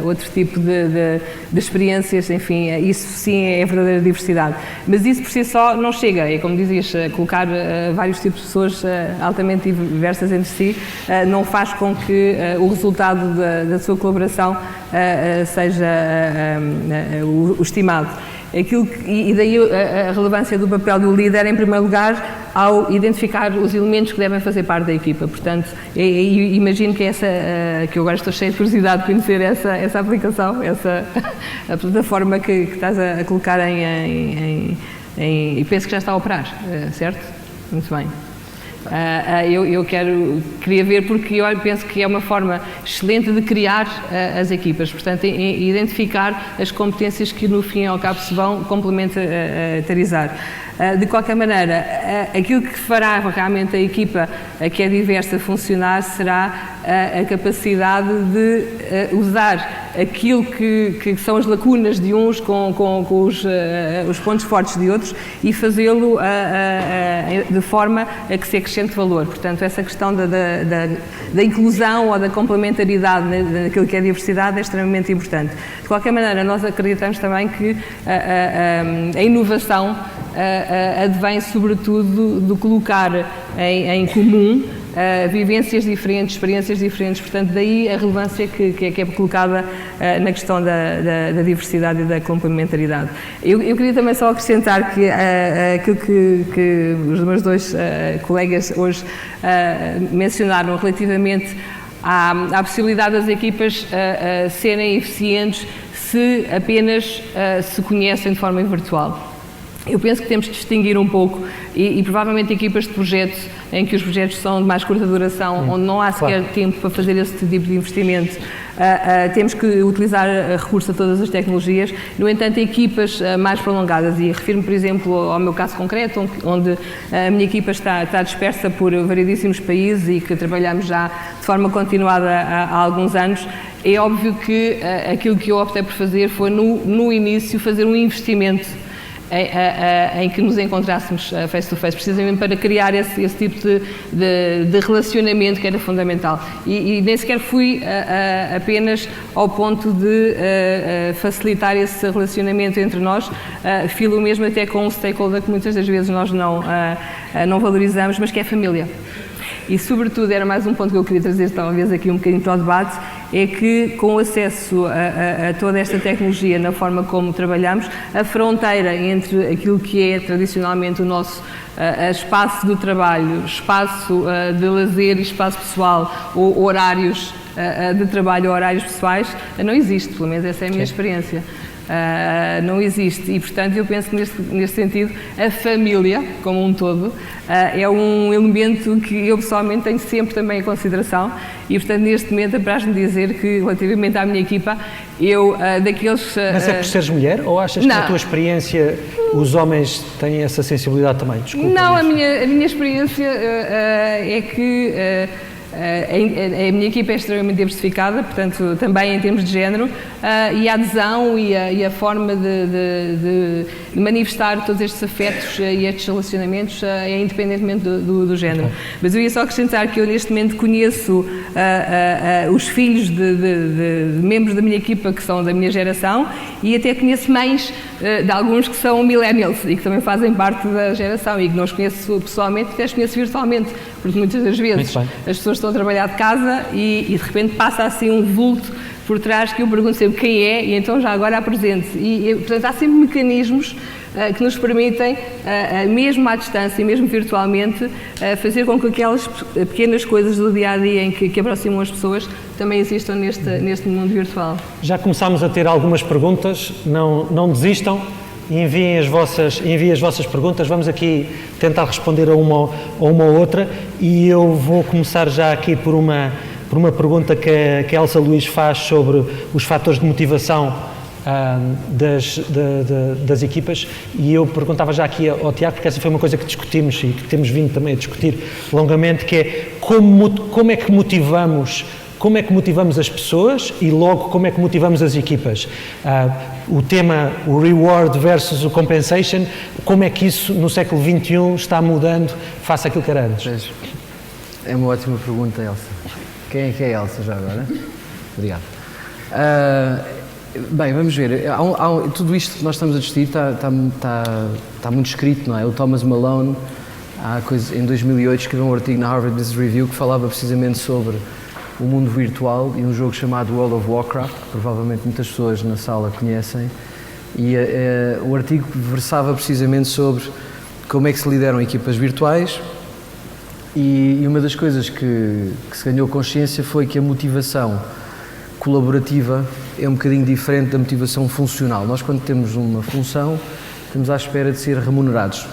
outro tipo de experiências, enfim, isso sim é verdadeira diversidade. Mas isso por si só não chega, é como dizias, colocar vários tipos de pessoas altamente diversas entre si não faz com que o resultado da sua colaboração seja o estimado. E daí a relevância do papel do líder, em primeiro lugar, ao identificar os elementos que devem fazer parte da equipa. Portanto, imagino que que eu agora estou cheia de curiosidade de conhecer essa aplicação, a plataforma que estás a colocar e penso que já está a operar, certo? Muito bem. Eu queria ver porque eu penso que é uma forma excelente de criar as equipas, portanto, identificar as competências que no fim e ao cabo se vão complementarizar. De qualquer maneira, aquilo que fará realmente a equipa que é diversa funcionar será a capacidade de usar aquilo que são as lacunas de uns com os pontos fortes de outros e fazê-lo de forma a que se acrescente valor. Portanto, essa questão da inclusão ou da complementaridade daquilo que é diversidade é extremamente importante. De qualquer maneira, nós acreditamos também que a inovação advém sobretudo de colocar em comum vivências diferentes, experiências diferentes, portanto daí a relevância que é colocada na questão da diversidade e da complementaridade. Eu queria também só acrescentar que aquilo que os meus dois colegas hoje mencionaram relativamente à possibilidade das equipas serem eficientes se apenas se conhecem de forma virtual. Eu penso que temos que distinguir um pouco e provavelmente equipas de projetos em que os projetos são de mais curta duração, onde não há sequer tempo para fazer esse tipo de investimento, temos que utilizar recurso a todas as tecnologias. No entanto, equipas mais prolongadas, e refiro-me, por exemplo, ao meu caso concreto, onde a minha equipa está dispersa por variedíssimos países e que trabalhamos já de forma continuada há alguns anos. É óbvio que aquilo que eu optei por fazer foi, no início, fazer um investimento em que nos encontrássemos face to face, precisamente para criar esse tipo de relacionamento que era fundamental. E nem sequer fui apenas ao ponto de facilitar esse relacionamento entre nós, filo mesmo até com um stakeholder que muitas das vezes nós não valorizamos, mas que é a família. E, sobretudo, era mais um ponto que eu queria trazer, talvez, aqui um bocadinho para o debate, é que, com acesso a toda esta tecnologia, na forma como trabalhamos, a fronteira entre aquilo que é, tradicionalmente, o nosso espaço de trabalho, espaço de lazer e espaço pessoal, ou horários de trabalho ou horários pessoais, não existe, pelo menos essa é a minha experiência. Não existe e, portanto, eu penso que neste sentido a família, como um todo, é um elemento que eu pessoalmente tenho sempre também em consideração e, portanto, neste momento apraz-me dizer que, relativamente à minha equipa, eu daqueles... Mas é por seres mulher ou achas que na tua experiência os homens têm essa sensibilidade também? Desculpa. Não, a minha experiência é que... a minha equipa é extremamente diversificada, portanto, também em termos de género, e a adesão e a forma de manifestar todos estes afetos e estes relacionamentos é independentemente do género. Mas eu ia só acrescentar que eu neste momento conheço os filhos de membros da minha equipa que são da minha geração e até conheço mães de alguns que são millennials e que também fazem parte da geração e que não os conheço pessoalmente, até os conheço virtualmente, porque muitas das vezes as pessoas estão a trabalhar de casa e de repente passa assim um vulto por trás que eu pergunto sempre quem é e então já agora apresente. E portanto há sempre mecanismos que nos permitem, mesmo à distância e mesmo virtualmente, fazer com que aquelas pequenas coisas do dia-a-dia em que aproximam as pessoas também existam neste mundo virtual. Já começámos a ter algumas perguntas, não desistam, enviem as vossas perguntas, vamos aqui tentar responder a uma ou outra e eu vou começar já aqui por uma pergunta que a Elsa Luís faz sobre os fatores de motivação das equipas e eu perguntava já aqui ao Tiago, porque essa foi uma coisa que discutimos e que temos vindo também a discutir longamente, que é como é que motivamos as pessoas e logo como é que motivamos as equipas. O tema, o reward versus o compensation, como é que isso no século XXI está mudando face àquilo que era antes? É uma ótima pergunta, Elsa. Quem é que é a Elsa já agora? Obrigado. Bem, vamos ver. Tudo isto que nós estamos a discutir está muito escrito, não é? O Thomas Malone, em 2008, escreveu um artigo na Harvard Business Review que falava precisamente sobre o mundo virtual e um jogo chamado World of Warcraft, que provavelmente muitas pessoas na sala conhecem, e o artigo versava precisamente sobre como é que se lideram equipas virtuais e uma das coisas que se ganhou consciência foi que a motivação colaborativa é um bocadinho diferente da motivação funcional. Nós, quando temos uma função, estamos à espera de ser remunerados.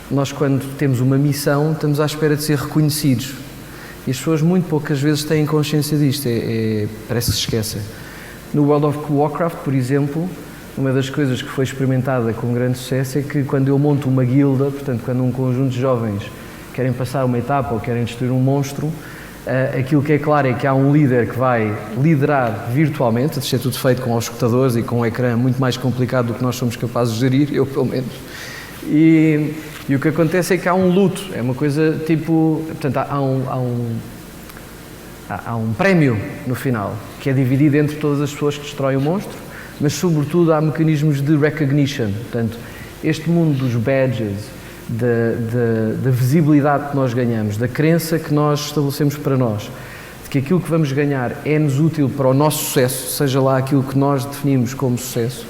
Nós, quando temos uma missão, estamos à espera de ser reconhecidos. E as pessoas muito poucas vezes têm consciência disto, parece que se esquecem. No World of Warcraft, por exemplo, uma das coisas que foi experimentada com grande sucesso é que quando eu monto uma guilda, portanto, quando um conjunto de jovens querem passar uma etapa ou querem destruir um monstro, aquilo que é claro é que há um líder que vai liderar virtualmente, isto é tudo feito com auscultadores e com um ecrã muito mais complicado do que nós somos capazes de gerir, eu pelo menos. E o que acontece é que há um luto, é uma coisa tipo, portanto, há um prémio no final, que é dividido entre todas as pessoas que destroem o monstro, mas sobretudo há mecanismos de recognition, portanto, este mundo dos badges, da visibilidade que nós ganhamos, da crença que nós estabelecemos para nós, de que aquilo que vamos ganhar é-nos útil para o nosso sucesso, seja lá aquilo que nós definimos como sucesso,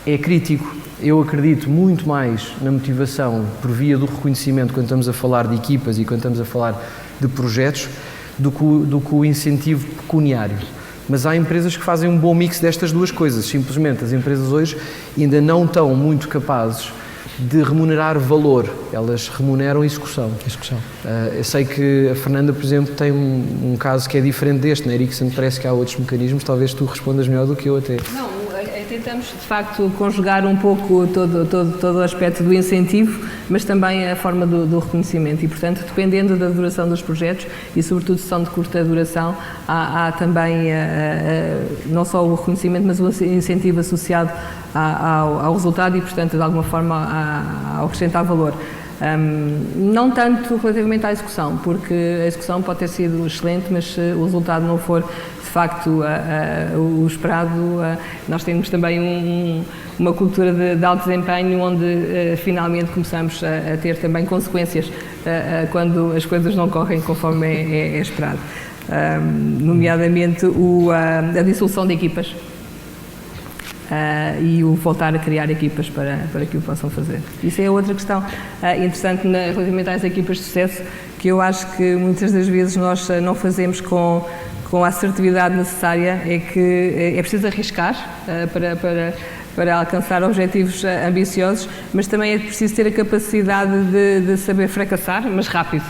é crítico. Eu acredito muito mais na motivação por via do reconhecimento quando estamos a falar de equipas e quando estamos a falar de projetos do que o incentivo pecuniário. Mas há empresas que fazem um bom mix destas duas coisas. Simplesmente as empresas hoje ainda não estão muito capazes de remunerar valor, elas remuneram execução. Eu sei que a Fernanda, por exemplo, tem um caso que é diferente deste. Na Ericsson parece que há outros mecanismos, talvez tu respondas melhor do que eu até. Não, tentamos de facto conjugar um pouco todo o aspecto do incentivo, mas também a forma do reconhecimento e, portanto, dependendo da duração dos projetos e sobretudo se são de curta duração, há também não só o reconhecimento, mas o incentivo associado ao resultado e, portanto, de alguma forma a acrescentar valor. Não tanto relativamente à execução, porque a execução pode ter sido excelente, mas se o resultado não for de facto o esperado, nós temos também uma cultura de alto desempenho onde finalmente começamos a ter também consequências quando as coisas não correm conforme é esperado, nomeadamente a dissolução de equipas. E o voltar a criar equipas para que o possam fazer. Isso é outra questão interessante relativamente às equipas de sucesso, que eu acho que muitas das vezes nós não fazemos com a assertividade necessária, é que é preciso arriscar para alcançar objetivos ambiciosos, mas também é preciso ter a capacidade de saber fracassar, mas rápido.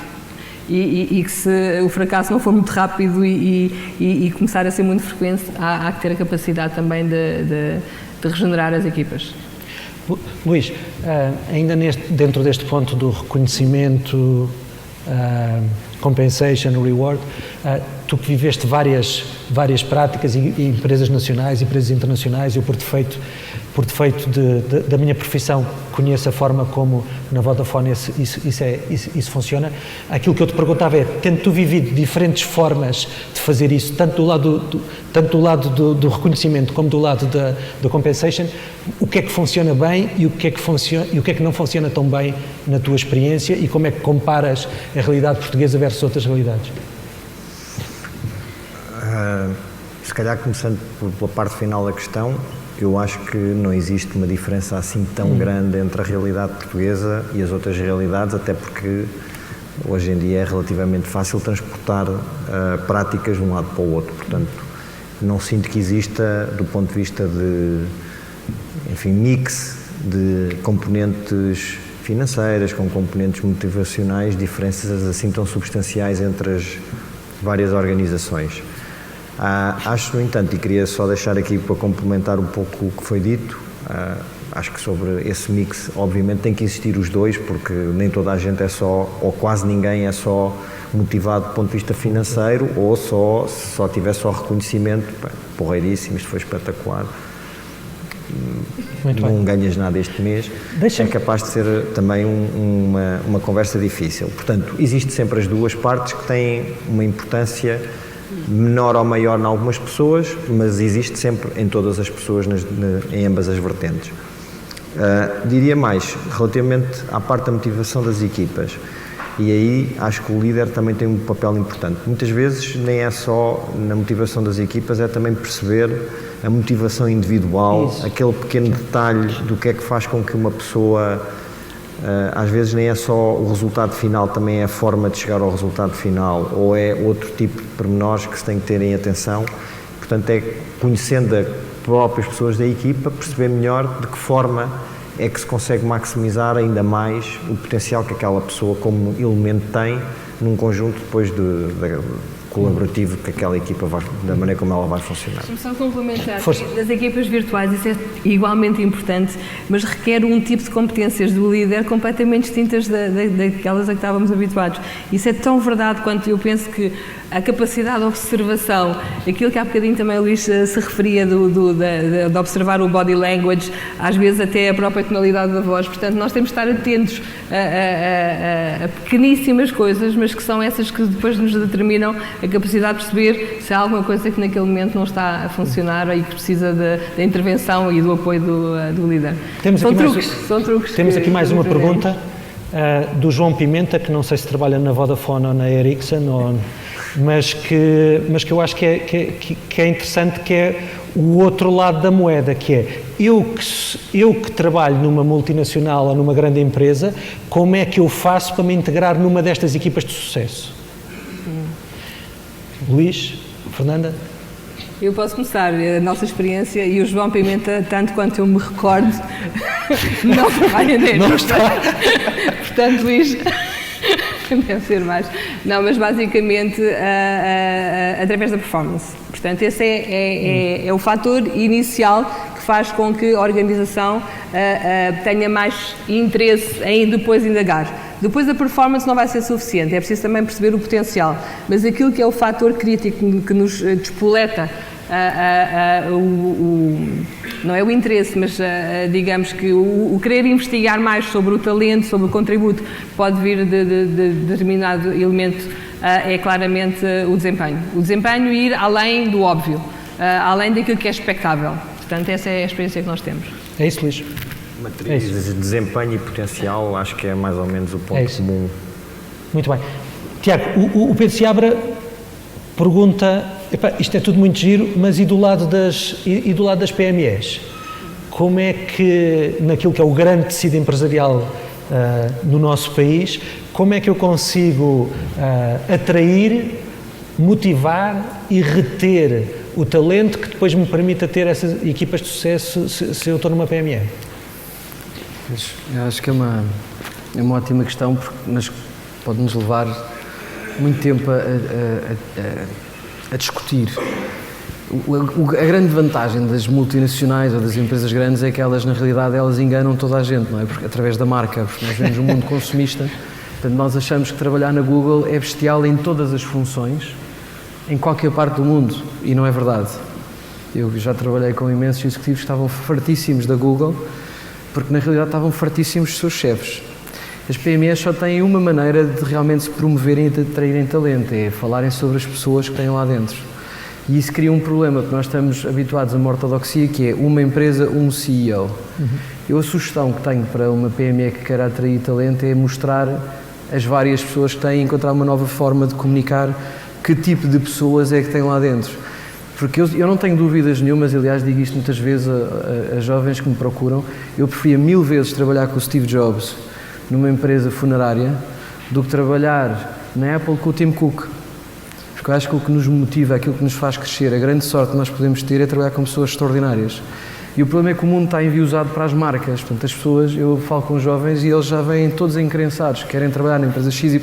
E que se o fracasso não for muito rápido e começar a ser muito frequente, há que ter a capacidade também de regenerar as equipas. Luís, ainda dentro deste ponto do reconhecimento, compensation, reward, tu que viveste várias práticas e empresas nacionais e empresas internacionais, eu por defeito da minha profissão conheço a forma como na Vodafone isso funciona. Aquilo que eu te perguntava é, tendo tu vivido diferentes formas de fazer isso, tanto do lado do reconhecimento como do lado da compensation, o que é que funciona bem e o que é que não funciona tão bem na tua experiência e como é que comparas a realidade portuguesa versus outras realidades? Se calhar começando pela parte final da questão, eu acho que não existe uma diferença assim tão grande entre a realidade portuguesa e as outras realidades, até porque hoje em dia é relativamente fácil transportar práticas de um lado para o outro. Portanto, não sinto que exista, do ponto de vista de, mix de componentes financeiras com componentes motivacionais, diferenças assim tão substanciais entre as várias organizações. Acho, no entanto, e queria só deixar aqui para complementar um pouco o que foi dito, acho que sobre esse mix, obviamente, tem que existir os dois, porque nem toda a gente é só, ou quase ninguém é só motivado do ponto de vista financeiro, ou se só tiver só reconhecimento, porreiríssimo, isto foi espetacular, não ganhas nada este mês, é capaz de ser também uma conversa difícil. Portanto, existe sempre as duas partes que têm uma importância menor ou maior em algumas pessoas, mas existe sempre em todas as pessoas, em ambas as vertentes. Diria mais, relativamente à parte da motivação das equipas, e aí acho que o líder também tem um papel importante. Muitas vezes nem é só na motivação das equipas, é também perceber a motivação individual, aquele pequeno detalhe do que é que faz com que uma pessoa, às vezes nem é só o resultado final, também é a forma de chegar ao resultado final, ou é outro tipo de pormenores que se tem que ter em atenção. Portanto, é conhecendo as próprias pessoas da equipa, perceber melhor de que forma é que se consegue maximizar ainda mais o potencial que aquela pessoa como elemento tem num conjunto depois colaborativo que aquela equipa vai, da maneira como ela vai funcionar. Só complementar, das equipas virtuais, isso é igualmente importante, mas requer um tipo de competências do líder completamente distintas daquelas a que estávamos habituados. Isso é tão verdade quanto eu penso que a capacidade de observação, aquilo que há bocadinho também o Luís se referia de observar o body language, às vezes até a própria tonalidade da voz, portanto nós temos de estar atentos a pequeníssimas coisas, mas que são essas que depois nos determinam a capacidade de perceber se há alguma coisa que naquele momento não está a funcionar e que precisa da intervenção e do apoio do líder. São truques. Temos aqui mais uma pergunta do João Pimenta, que não sei se trabalha na Vodafone ou na Ericsson, mas que eu acho que é interessante, que é o outro lado da moeda, que é eu que trabalho numa multinacional ou numa grande empresa, como é que eu faço para me integrar numa destas equipas de sucesso? Luís, Fernanda? Eu posso começar. A nossa experiência, e o João Pimenta, tanto quanto eu me recordo, não trabalha nele. Não está. Portanto, Luís, deve ser mais. Não, mas basicamente através da performance. Portanto, esse é o fator inicial que faz com que a organização tenha mais interesse em depois indagar. Depois a performance não vai ser suficiente, é preciso também perceber o potencial, mas aquilo que é o fator crítico que nos despoleta não é o interesse, mas digamos que o querer investigar mais sobre o talento, sobre o contributo que pode vir de determinado elemento, é claramente o desempenho. O desempenho ir além do óbvio, além daquilo que é expectável. Portanto, essa é a experiência que nós temos. É isso, Luís? Matrizes de desempenho e potencial, acho que é mais ou menos o ponto comum. Muito bem. Tiago, o Pedro Seabra pergunta, isto é tudo muito giro, mas e do lado das PMEs? Como é que, naquilo que é o grande tecido empresarial no nosso país, como é que eu consigo atrair, motivar e reter o talento que depois me permita ter essas equipas de sucesso se eu estou numa PME? Eu acho que é uma ótima questão, mas pode-nos levar muito tempo a discutir. A grande vantagem das multinacionais ou das empresas grandes é que elas, na realidade, elas enganam toda a gente, não é? Porque, através da marca, porque nós vemos um mundo consumista, portanto, nós achamos que trabalhar na Google é bestial em todas as funções, em qualquer parte do mundo, e não é verdade. Eu já trabalhei com imensos executivos que estavam fartíssimos da Google, porque na realidade estavam fartíssimos dos seus chefes. As PMEs só têm uma maneira de realmente se promoverem e de atraírem talento, é falarem sobre as pessoas que têm lá dentro. E isso cria um problema, porque nós estamos habituados a uma ortodoxia que é uma empresa, um CEO. Eu a sugestão que tenho para uma PME que queira atrair talento é mostrar as várias pessoas que têm, encontrar uma nova forma de comunicar que tipo de pessoas é que têm lá dentro. Porque eu não tenho dúvidas nenhumas, aliás digo isto muitas vezes a jovens que me procuram, eu preferia 1000 vezes trabalhar com o Steve Jobs numa empresa funerária do que trabalhar na Apple com o Tim Cook. Porque eu acho que o que nos motiva, aquilo que nos faz crescer, a grande sorte que nós podemos ter é trabalhar com pessoas extraordinárias. E o problema é que o mundo está enviosado para as marcas. Portanto, as pessoas, eu falo com os jovens e eles já vêm todos encrençados, querem trabalhar na empresa XYZ,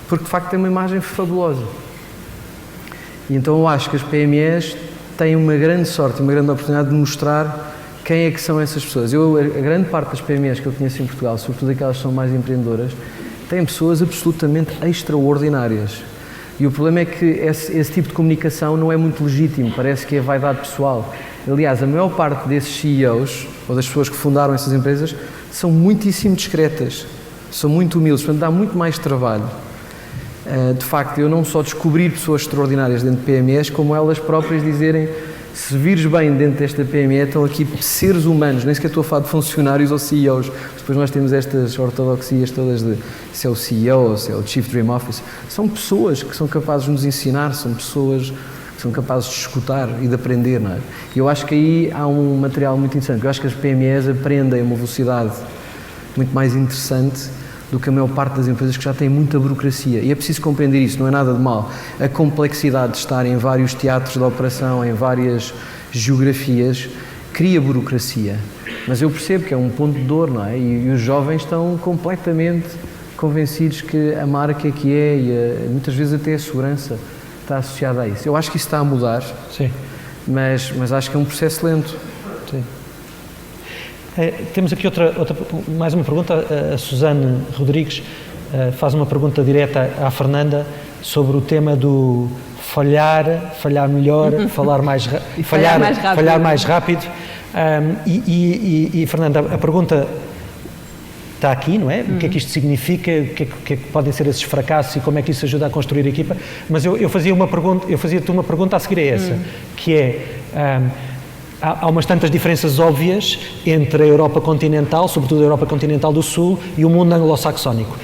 porque de facto tem uma imagem fabulosa. E então eu acho que as PMEs têm uma grande sorte, uma grande oportunidade de mostrar quem é que são essas pessoas. A grande parte das PMEs que eu conheço em Portugal, sobretudo aquelas que são mais empreendedoras, têm pessoas absolutamente extraordinárias. E o problema é que esse tipo de comunicação não é muito legítimo, parece que é vaidade pessoal. Aliás, a maior parte desses CEOs, ou das pessoas que fundaram essas empresas, são muitíssimo discretas, são muito humildes, portanto dá muito mais trabalho. De facto, eu não só descobrir pessoas extraordinárias dentro de PMEs, como elas próprias dizerem, se vires bem dentro desta PME, estão aqui seres humanos, nem sequer estou a falar de funcionários ou CEOs. Depois nós temos estas ortodoxias todas de se é o CEO ou se é o Chief Dream Officer. São pessoas que são capazes de nos ensinar, são pessoas que são capazes de escutar e de aprender, não é? E eu acho que aí há um material muito interessante. Eu acho que as PMEs aprendem a uma velocidade muito mais interessante do que a maior parte das empresas que já têm muita burocracia. E é preciso compreender isso, não é nada de mal. A complexidade de estar em vários teatros de operação, em várias geografias, cria burocracia. Mas eu percebo que é um ponto de dor, não é? E os jovens estão completamente convencidos que a marca que é, e muitas vezes até a segurança, está associada a isso. Eu acho que isso está a mudar, sim, mas acho que é um processo lento. Sim. Temos aqui mais uma pergunta. A Suzane Rodrigues faz uma pergunta direta à Fernanda sobre o tema do falhar melhor, falhar mais rápido. E Fernanda, a pergunta está aqui, não é? O que é que isto significa, o que é que podem ser esses fracassos e como é que isso ajuda a construir a equipa? Mas eu fazia-te uma pergunta a seguir a essa, que é... Há umas tantas diferenças óbvias entre a Europa continental, sobretudo a Europa continental do Sul, e o mundo anglo-saxónico.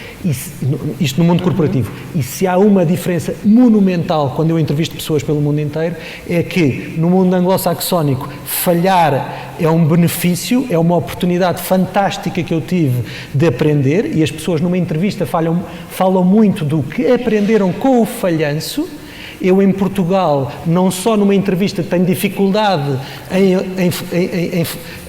Isto no mundo corporativo. E se há uma diferença monumental quando eu entrevisto pessoas pelo mundo inteiro, é que no mundo anglo-saxónico falhar é um benefício, é uma oportunidade fantástica que eu tive de aprender, e as pessoas numa entrevista falam muito do que aprenderam com o falhanço. Eu, em Portugal, não só numa entrevista tenho dificuldade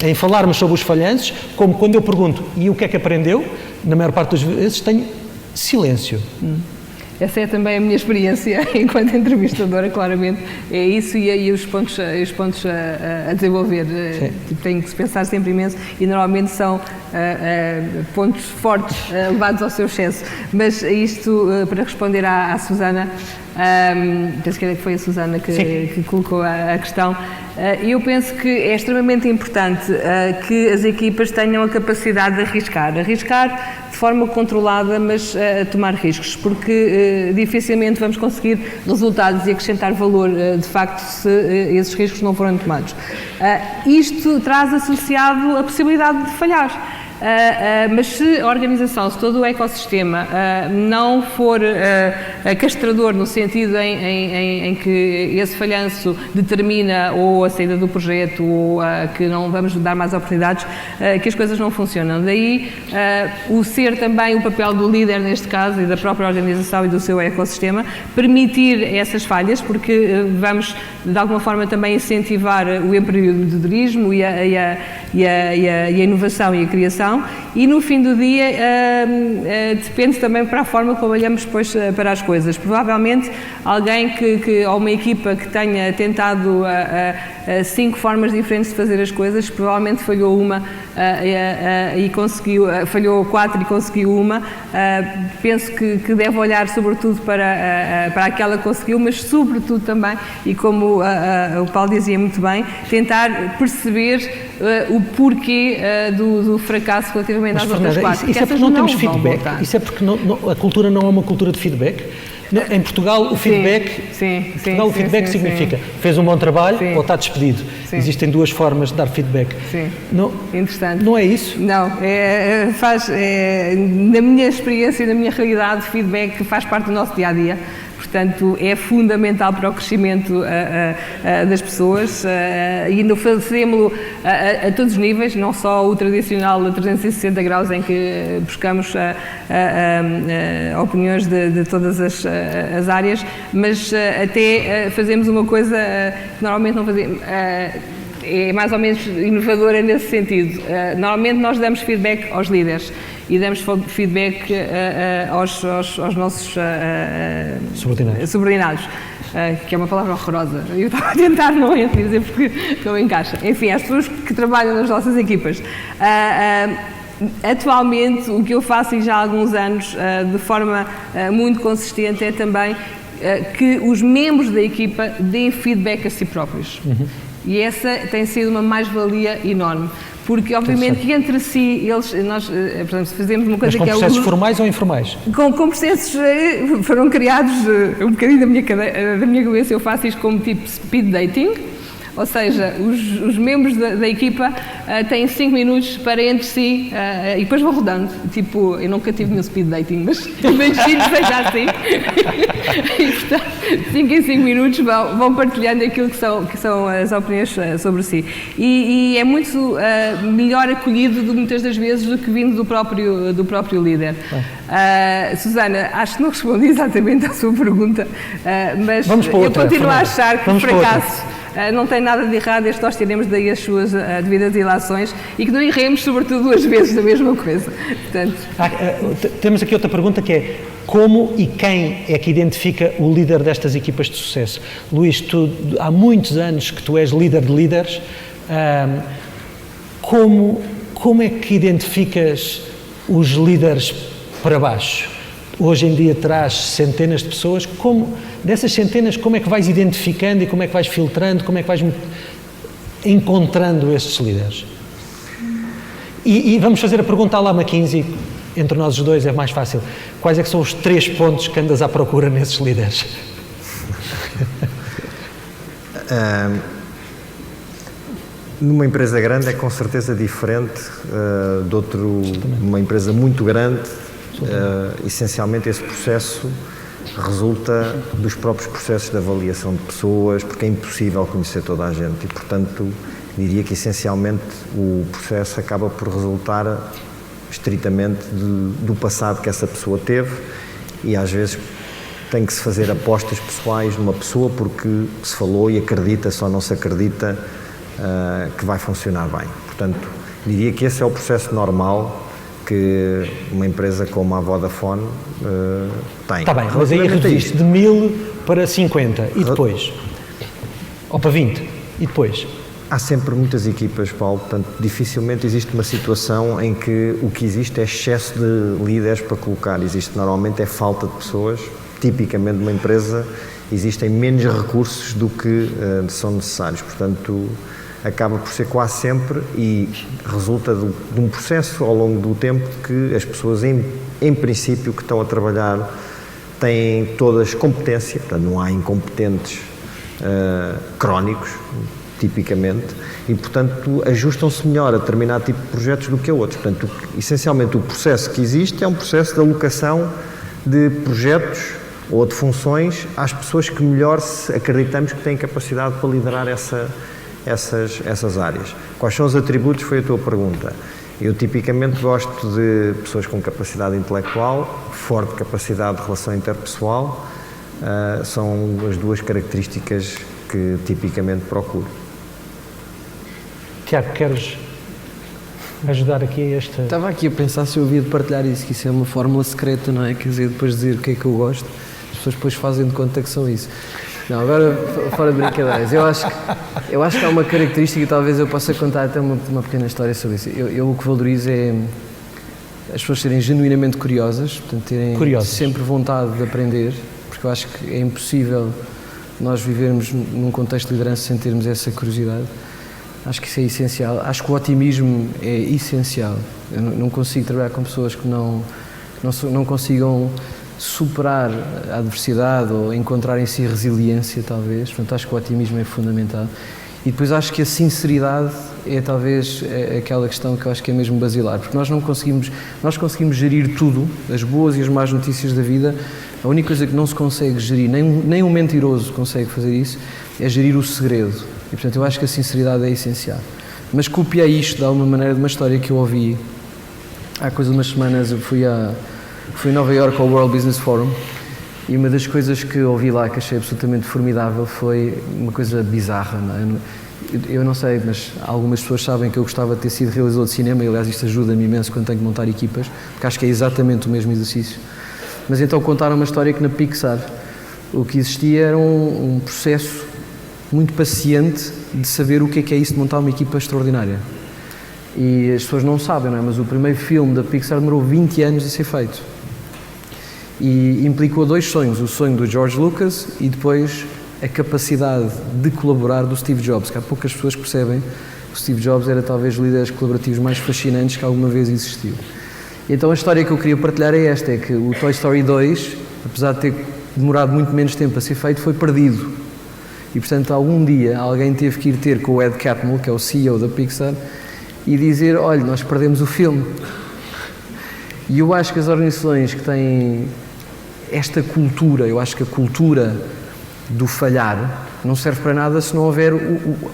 em falarmos sobre os falhanços, como quando eu pergunto, e o que é que aprendeu? Na maior parte das vezes tenho silêncio. Essa é também a minha experiência enquanto entrevistadora, claramente. É isso e os pontos a desenvolver. Tipo, tenho que se pensar sempre imenso e normalmente são pontos fortes levados ao seu excesso. Mas isto, para responder à Susana, penso que foi a Susana que colocou a questão. Eu penso que é extremamente importante que as equipas tenham a capacidade de arriscar de forma controlada, mas tomar riscos, porque dificilmente vamos conseguir resultados e acrescentar valor, de facto, se esses riscos não forem tomados. Isto traz associado a possibilidade de falhar. Mas se a organização, se todo o ecossistema não for castrador no sentido em que esse falhanço determina ou a saída do projeto ou que não vamos dar mais oportunidades, que as coisas não funcionam. Daí o ser também o papel do líder neste caso e da própria organização e do seu ecossistema, permitir essas falhas, porque vamos de alguma forma também incentivar o empreendedorismo e a inovação e a criação. E no fim do dia depende também para a forma como olhamos depois para as coisas. Provavelmente alguém ou uma equipa que tenha tentado 5 formas diferentes de fazer as coisas, provavelmente falhou uma e conseguiu, falhou 4 e conseguiu uma. Penso que deve olhar sobretudo para aquela que conseguiu, mas sobretudo também, e como o Paulo dizia muito bem, tentar perceber o porquê do fracasso relativamente às outras 4. Isso é porque não temos feedback? Isso é porque a cultura não é uma cultura de feedback? Em Portugal, o feedback, significa fez um bom trabalho ou está despedido. Existem 2 formas de dar feedback. Não, interessante. Não é isso? Não. Na minha experiência e na minha realidade, feedback faz parte do nosso dia-a-dia. Portanto, é fundamental para o crescimento das pessoas e fazemos-lo a todos os níveis, não só o tradicional a 360 graus em que buscamos opiniões de todas as áreas, mas até fazemos uma coisa que normalmente não fazemos. É mais ou menos inovadora nesse sentido. Normalmente nós damos feedback aos líderes e damos feedback aos nossos subordinados, que é uma palavra horrorosa. Eu estava a tentar não dizer porque não encaixa. Enfim, as pessoas que trabalham nas nossas equipas. Atualmente, o que eu faço e já há alguns anos, de forma muito consistente, é também que os membros da equipa deem feedback a si próprios. E essa tem sido uma mais-valia enorme. Porque, obviamente, que entre si, nós, portanto, fazemos uma coisa que é... Mas com processos formais ou informais? Com processos foram criados um bocadinho da minha cabeça, eu faço isto como tipo speed dating. Ou seja, os membros da equipa têm 5 minutos para entre si e depois vão rodando. Tipo, eu nunca tive nenhum speed dating, mas imagino que seja assim. E, portanto, 5 em 5 minutos vão partilhando aquilo que são as opiniões sobre si. E é muito melhor acolhido muitas das vezes do que vindo do próprio líder. Susana, acho que não respondi exatamente à sua pergunta, mas eu continuo a achar que o fracasso não tem nada de errado, desde que nós tiremos daí as suas devidas ilações e que não erremos, sobretudo, 2 vezes da mesma coisa. Portanto... Temos aqui outra pergunta que é: como e quem é que identifica o líder destas equipas de sucesso? Luís, há muitos anos que tu és líder de líderes. Como é que identificas os líderes para baixo? Hoje em dia traz centenas de pessoas. Dessas centenas, como é que vais identificando e como é que vais filtrando, como é que vais encontrando estes líderes? E vamos fazer a pergunta à La McKinsey, entre nós os dois é mais fácil. Quais é que são os 3 pontos que andas à procura nesses líderes? Numa empresa grande é com certeza diferente de uma empresa muito grande. Essencialmente esse processo resulta dos próprios processos de avaliação de pessoas, porque é impossível conhecer toda a gente e, portanto, diria que essencialmente o processo acaba por resultar estritamente do passado que essa pessoa teve e às vezes tem que se fazer apostas pessoais numa pessoa porque se falou e acredita-se ou não se acredita que vai funcionar bem. Portanto, diria que esse é o processo normal que uma empresa como a Vodafone tem. Está bem, mas aí reduziste de 1000 para 50 e depois? Ou para 20 e depois? Há sempre muitas equipas, Paulo, portanto, dificilmente existe uma situação em que o que existe é excesso de líderes para colocar. Existe normalmente é falta de pessoas. Tipicamente numa empresa existem menos recursos do que são necessários. Portanto, acaba por ser quase sempre e resulta de um processo ao longo do tempo que as pessoas, em princípio, que estão a trabalhar têm todas competência, portanto, não há incompetentes crónicos, tipicamente, e, portanto, ajustam-se melhor a determinado tipo de projetos do que a outros. Portanto, essencialmente, o processo que existe é um processo de alocação de projetos ou de funções às pessoas que melhor acreditamos que têm capacidade para liderar essas áreas. Quais são os atributos, foi a tua pergunta. Eu tipicamente gosto de pessoas com capacidade intelectual, forte capacidade de relação interpessoal, são as duas características que tipicamente procuro. Tiago, queres ajudar aqui a esta... Estava aqui a pensar se eu havia de partilhar isso, que isso é uma fórmula secreta, não é? Quer dizer, depois de dizer o que é que eu gosto, as pessoas depois fazem de conta que são isso. Não, agora, fora de brincadeiras, eu acho que há uma característica e talvez eu possa contar até uma pequena história sobre isso. Eu o que valorizo é as pessoas serem genuinamente curiosas, portanto, terem sempre vontade de aprender, porque eu acho que é impossível nós vivermos num contexto de liderança sem termos essa curiosidade. Acho que isso é essencial. Acho que o otimismo é essencial. Eu não consigo trabalhar com pessoas que não consigam superar a adversidade ou encontrar em si resiliência, talvez. Portanto, acho que o otimismo é fundamental. E depois acho que a sinceridade é talvez aquela questão que eu acho que é mesmo basilar, porque nós conseguimos gerir tudo, as boas e as más notícias da vida. A única coisa que não se consegue gerir, nem um mentiroso consegue fazer isso, é gerir o segredo. E, portanto, eu acho que a sinceridade é essencial. Mas copiei isto de alguma maneira de uma história que eu ouvi há coisa de umas semanas. Eu fui a Nova Iorque ao World Business Forum e uma das coisas que ouvi lá que achei absolutamente formidável foi uma coisa bizarra, não é? Eu não sei, mas algumas pessoas sabem que eu gostava de ter sido realizador de cinema e, aliás, isto ajuda-me imenso quando tenho que montar equipas, porque acho que é exatamente o mesmo exercício. Mas então contaram uma história que na Pixar o que existia era um processo muito paciente de saber o que é isso de montar uma equipa extraordinária. E as pessoas não sabem, não é? Mas o primeiro filme da Pixar demorou 20 anos a ser feito. E implicou dois sonhos, o sonho do George Lucas e depois a capacidade de colaborar do Steve Jobs, que há poucas pessoas que percebem que o Steve Jobs era talvez o líder colaborativo mais fascinantes que alguma vez existiu. E então a história que eu queria partilhar é esta, é que o Toy Story 2, apesar de ter demorado muito menos tempo a ser feito, foi perdido. E, portanto, algum dia alguém teve que ir ter com o Ed Catmull, que é o CEO da Pixar, e dizer, olha, nós perdemos o filme. E eu acho que as organizações que têm esta cultura, eu acho que a cultura do falhar não serve para nada se não houver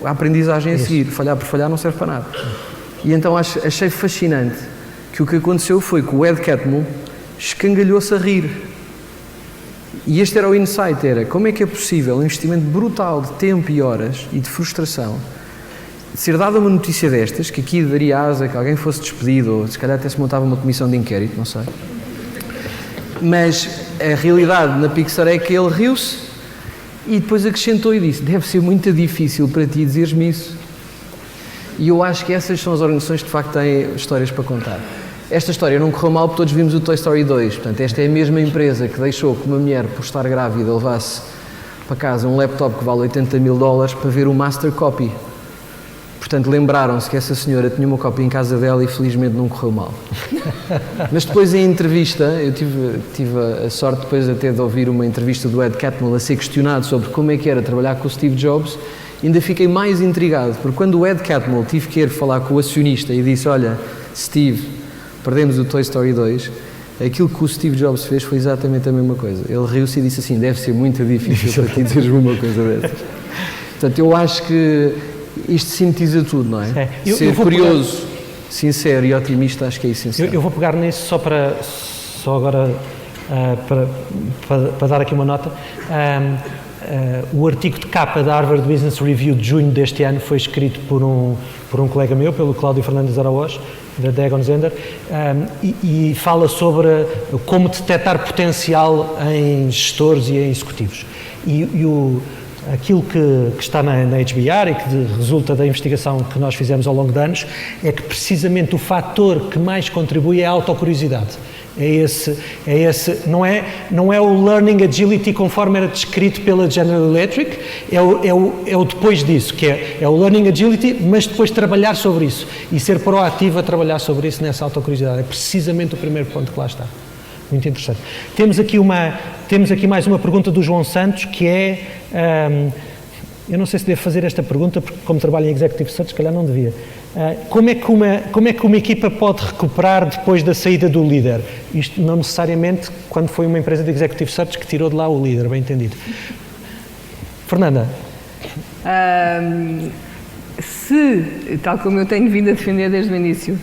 a aprendizagem a seguir. Falhar por falhar não serve para nada. E então achei fascinante que o que aconteceu foi que o Ed Catmull escangalhou-se a rir. E este era o insight, era como é que é possível um investimento brutal de tempo e horas e de frustração de ser dada uma notícia destas, que aqui daria asa que alguém fosse despedido ou se calhar até se montava uma comissão de inquérito, não sei. Mas a realidade na Pixar é que ele riu-se e depois acrescentou e disse, deve ser muito difícil para ti dizeres-me isso. E eu acho que essas são as organizações que de facto têm histórias para contar. Esta história não correu mal porque todos vimos o Toy Story 2. Portanto, esta é a mesma empresa que deixou que uma mulher, por estar grávida, levasse para casa um laptop que vale $80 mil para ver o Master Copy. Portanto, lembraram-se que essa senhora tinha uma cópia em casa dela e felizmente não correu mal. Mas depois em entrevista, eu tive a sorte depois até de ouvir uma entrevista do Ed Catmull a ser questionado sobre como é que era trabalhar com o Steve Jobs. Ainda fiquei mais intrigado, porque quando o Ed Catmull tive que ir falar com o acionista e disse, olha, Steve, perdemos o Toy Story 2, aquilo que o Steve Jobs fez foi exatamente a mesma coisa. Ele riu-se e disse assim, deve ser muito difícil para ti dizeres uma coisa dessas. Portanto, eu acho que isto sintetiza tudo, não é? Ser curioso, sincero e otimista acho que é essencial. Eu vou pegar nisso só agora para dar aqui uma nota. O artigo de capa da Harvard Business Review de junho deste ano foi escrito por um colega meu, pelo Cláudio Fernandes Araújo, da Dagon Zender, e fala sobre como detectar potencial em gestores e em executivos. Aquilo que está na HBR e que resulta da investigação que nós fizemos ao longo de anos é que precisamente o fator que mais contribui é a autocuriosidade. Não é o Learning Agility conforme era descrito pela General Electric, é o depois disso, que é o Learning Agility, mas depois trabalhar sobre isso e ser proativo a trabalhar sobre isso nessa autocuriosidade. É precisamente o primeiro ponto que lá está. Muito interessante. Temos aqui mais uma pergunta do João Santos, que é... eu não sei se devo fazer esta pergunta, porque como trabalho em Executive Search, se calhar não devia. Como é que uma equipa pode recuperar depois da saída do líder? Isto não necessariamente quando foi uma empresa de Executive Search que tirou de lá o líder, bem entendido. Fernanda? Se, tal como eu tenho vindo a defender desde o início,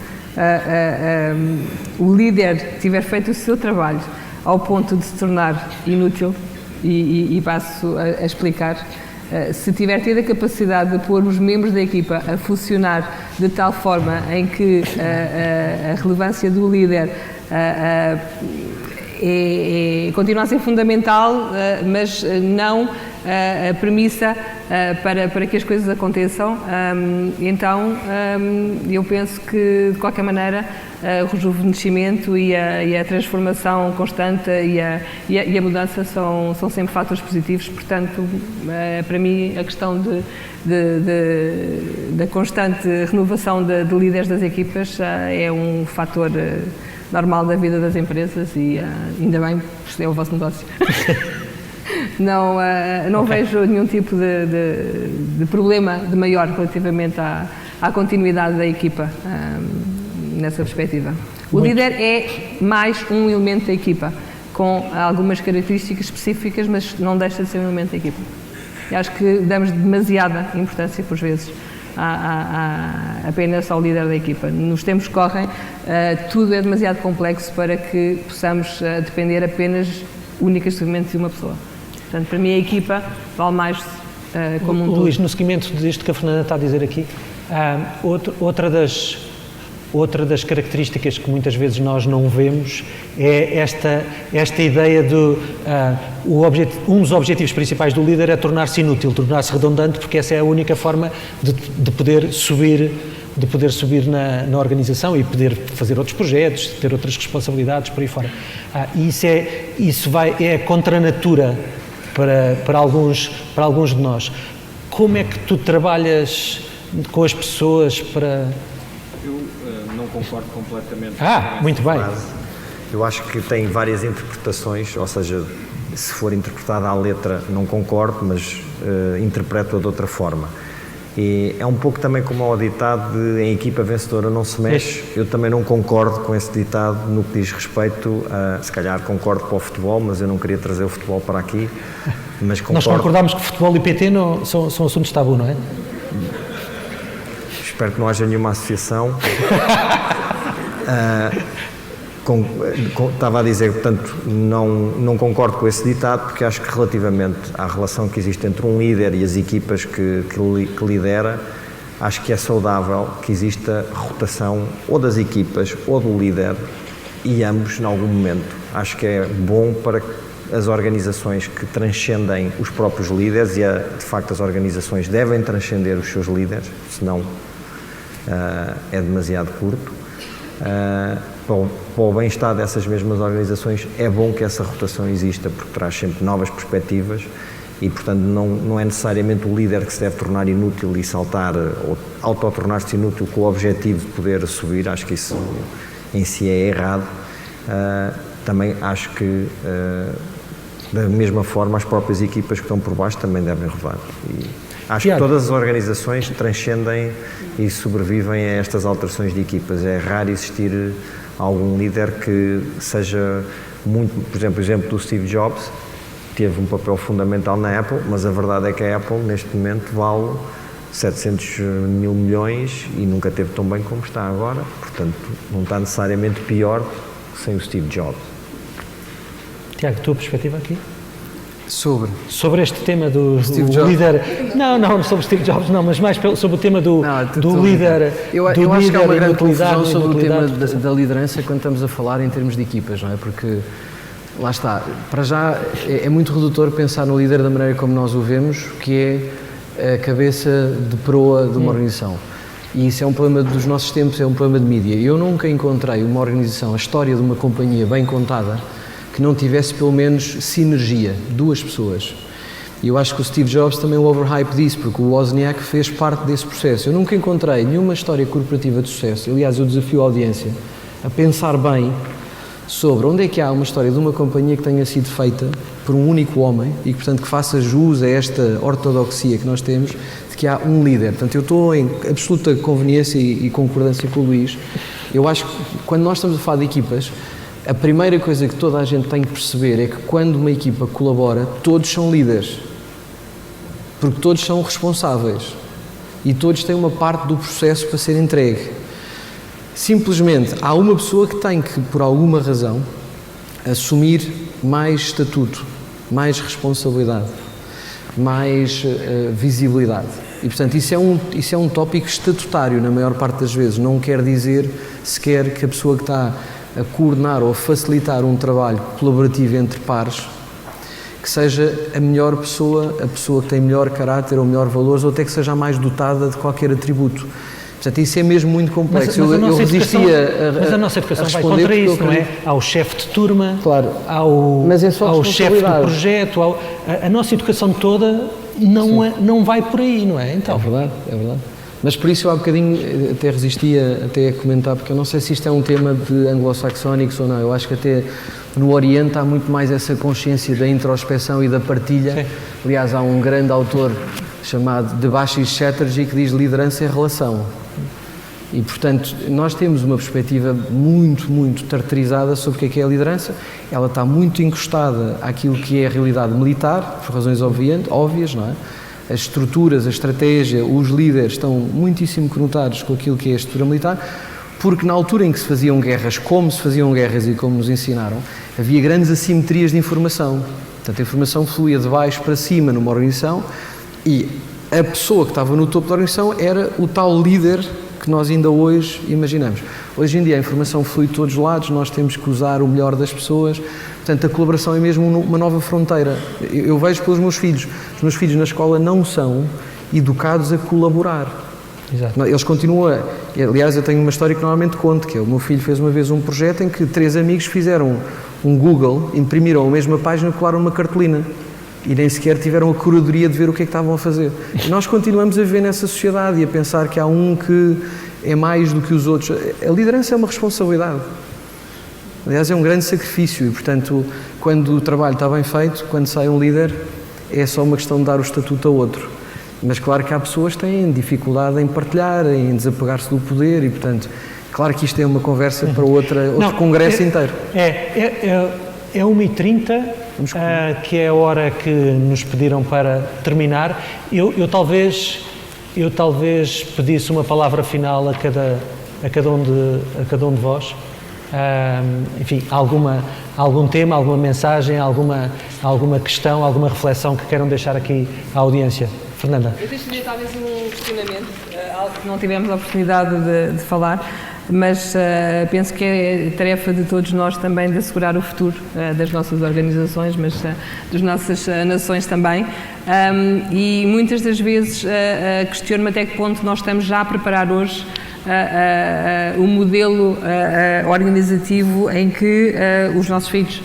o líder tiver feito o seu trabalho ao ponto de se tornar inútil, e passo a explicar, se tiver tido a capacidade de pôr os membros da equipa a funcionar de tal forma em que a relevância do líder continua a ser fundamental, mas não a premissa para que as coisas aconteçam, então eu penso que, de qualquer maneira, o rejuvenescimento e a transformação constante e a mudança são sempre fatores positivos. Portanto, para mim, a questão da constante renovação de líderes das equipas é um fator normal da vida das empresas e ainda bem, porque é o vosso negócio. Não okay. Vejo nenhum tipo de problema de maior relativamente à continuidade da equipa nessa perspectiva. O líder é mais um elemento da equipa, com algumas características específicas, mas não deixa de ser um elemento da equipa. E acho que damos demasiada importância, por vezes, apenas ao líder da equipa. Nos tempos que correm, tudo é demasiado complexo para que possamos depender apenas, única e exclusivamente, de uma pessoa. Portanto, para mim, a equipa vale mais como um todo. Luís, no seguimento disto que a Fernanda está a dizer aqui, outra das características que muitas vezes nós não vemos é esta ideia um dos objetivos principais do líder é tornar-se inútil, tornar-se redundante, porque essa é a única forma de poder subir na organização e poder fazer outros projetos, ter outras responsabilidades por aí fora. Isso é contra a natura para alguns de nós. Como é que tu trabalhas com as pessoas para... Eu não concordo completamente. Muito bem. Eu acho que tem várias interpretações, ou seja, se for interpretada à letra não concordo, mas interpreto-a de outra forma. E é um pouco também como ao ditado de em equipa vencedora não se mexe. Eu também não concordo com esse ditado no que diz respeito a, se calhar concordo para o futebol, mas eu não queria trazer o futebol para aqui, mas concordo. Nós concordámos que futebol e PT são assuntos tabu, não é? Espero que não haja nenhuma associação. Estava a dizer, portanto, não concordo com esse ditado, porque acho que relativamente à relação que existe entre um líder e as equipas que lidera, acho que é saudável que exista rotação ou das equipas ou do líder e ambos em algum momento. Acho que é bom para as organizações que transcendem os próprios líderes e, de facto, as organizações devem transcender os seus líderes, senão é demasiado curto. Para o bem-estar dessas mesmas organizações é bom que essa rotação exista, porque traz sempre novas perspectivas e, portanto, não é necessariamente o líder que se deve tornar inútil e saltar ou autotornar-se inútil com o objetivo de poder subir. Acho que isso em si é errado. Também acho que, da mesma forma, as próprias equipas que estão por baixo também devem rodar. Acho que todas as organizações transcendem e sobrevivem a estas alterações de equipas. É raro existir algum líder que seja muito... Por exemplo, o exemplo do Steve Jobs teve um papel fundamental na Apple, mas a verdade é que a Apple, neste momento, vale 700 mil milhões e nunca esteve tão bem como está agora. Portanto, não está necessariamente pior sem o Steve Jobs. Tiago, tua perspectiva aqui? Sobre este tema do Steve Jobs. líder. Não sobre Steve Jobs, não, mas mais sobre o tema do líder. Eu acho que há uma grande confusão sobre o tema da liderança quando estamos a falar em termos de equipas, não é? Porque, lá está, para já é muito redutor pensar no líder da maneira como nós o vemos, que é a cabeça de proa de uma organização. E isso é um problema dos nossos tempos, é um problema de mídia. Eu nunca encontrei uma organização, a história de uma companhia bem contada, que não tivesse pelo menos sinergia, 2 pessoas. E eu acho que o Steve Jobs também o overhype disso, porque o Wozniak fez parte desse processo. Eu nunca encontrei nenhuma história corporativa de sucesso. Aliás, eu desafio a audiência a pensar bem sobre onde é que há uma história de uma companhia que tenha sido feita por um único homem e que, portanto, que faça jus a esta ortodoxia que nós temos de que há um líder. Portanto, eu estou em absoluta conveniência e concordância com o Luís. Eu acho que quando nós estamos a falar de equipas, a primeira coisa que toda a gente tem que perceber é que quando uma equipa colabora, todos são líderes, porque todos são responsáveis e todos têm uma parte do processo para ser entregue. Simplesmente há uma pessoa que tem que, por alguma razão, assumir mais estatuto, mais responsabilidade, mais visibilidade. E, portanto, isso é um tópico estatutário na maior parte das vezes. Não quer dizer sequer que a pessoa que está a coordenar ou a facilitar um trabalho colaborativo entre pares, que seja a melhor pessoa, a pessoa que tem melhor caráter ou melhor valores, ou até que seja a mais dotada de qualquer atributo. Portanto, isso é mesmo muito complexo. Mas a nossa educação vai contra isso, não é? Ao chefe de turma, claro, ao chefe do projeto, a nossa educação toda não vai por aí, não é? Então. É verdade. Mas por isso eu há bocadinho até resistia até a comentar, porque eu não sei se isto é um tema de anglo-saxónicos ou não. Eu acho que até no Oriente há muito mais essa consciência da introspeção e da partilha. Sim. Aliás, há um grande autor chamado Debashis Chatterjee que diz liderança é relação. E, portanto, nós temos uma perspectiva muito, muito tartarizada sobre o que é a liderança. Ela está muito encostada àquilo que é a realidade militar, por razões óbvias, não é? As estruturas, a estratégia, os líderes estão muitíssimo conotados com aquilo que é a estrutura militar, porque na altura em que se faziam guerras, como se faziam guerras e como nos ensinaram, havia grandes assimetrias de informação. Portanto, a informação fluía de baixo para cima numa organização e a pessoa que estava no topo da organização era o tal líder que nós ainda hoje imaginamos. Hoje em dia a informação flui de todos os lados, nós temos que usar o melhor das pessoas, portanto a colaboração é mesmo uma nova fronteira. Eu vejo pelos meus filhos, os meus filhos na escola não são educados a colaborar. Exato. Eles continuam aliás eu tenho uma história que normalmente conto, que é o meu filho fez uma vez um projeto em que 3 amigos fizeram um Google, imprimiram a mesma página e colaram uma cartolina. E nem sequer tiveram a curadoria de ver o que é que estavam a fazer. E nós continuamos a viver nessa sociedade e a pensar que há um que é mais do que os outros. A liderança é uma responsabilidade. Aliás, é um grande sacrifício e, portanto, quando o trabalho está bem feito, quando sai um líder, é só uma questão de dar o estatuto a outro. Mas claro que há pessoas que têm dificuldade em partilhar, em desapegar-se do poder e, portanto, claro que isto é uma conversa para outro congresso inteiro. É 1h30, que é a hora que nos pediram para terminar. Eu talvez pedisse uma palavra final a cada um de vós. Enfim, algum tema, alguma mensagem, alguma questão, alguma reflexão que queiram deixar aqui à audiência. Fernanda. Eu deixo-lhe talvez um questionamento, algo que não tivemos a oportunidade de falar, mas penso que é tarefa de todos nós também de assegurar o futuro das nossas organizações, mas das nossas nações também. E muitas das vezes questiono-me até que ponto nós estamos já a preparar hoje o modelo organizativo em que os nossos filhos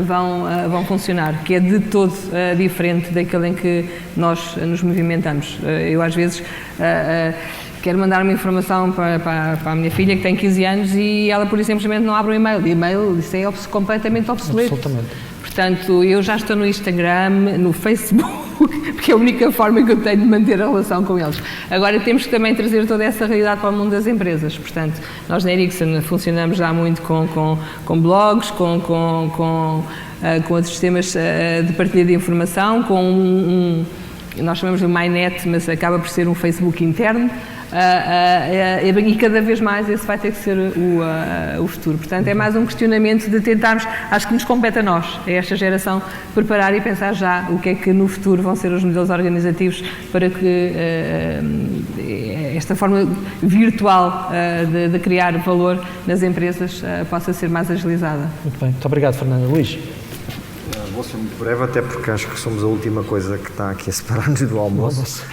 vão funcionar, que é de todo diferente daquele em que nós nos movimentamos. Eu às vezes quero mandar uma informação para a minha filha que tem 15 anos e ela por simplesmente não abre o e-mail. E-mail, isso é completamente obsoleto. Absolutamente. Portanto, eu já estou no Instagram, no Facebook, porque é a única forma que eu tenho de manter a relação com eles. Agora, temos que também trazer toda essa realidade para o mundo das empresas. Portanto, nós na Ericsson funcionamos já muito com blogs, com outros sistemas de partilha de informação, com nós chamamos de MyNet, mas acaba por ser um Facebook interno. e cada vez mais esse vai ter que ser o futuro. Portanto, é mais um questionamento de tentarmos, acho que nos compete a nós, a esta geração, preparar e pensar já o que é que no futuro vão ser os modelos organizativos para que esta forma virtual de criar valor nas empresas possa ser mais agilizada. Muito bem, muito obrigado, Fernanda. Luís? Vou ser muito breve, até porque acho que somos a última coisa que está aqui a separar-nos do almoço.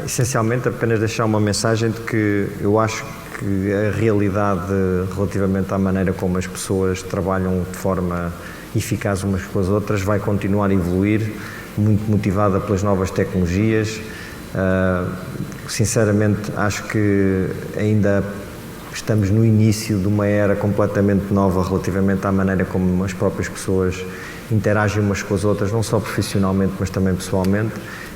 Essencialmente, apenas deixar uma mensagem de que eu acho que a realidade relativamente à maneira como as pessoas trabalham de forma eficaz umas com as outras vai continuar a evoluir, muito motivada pelas novas tecnologias. Sinceramente, acho que ainda estamos no início de uma era completamente nova relativamente à maneira como as próprias pessoas interagem umas com as outras, não só profissionalmente, mas também pessoalmente,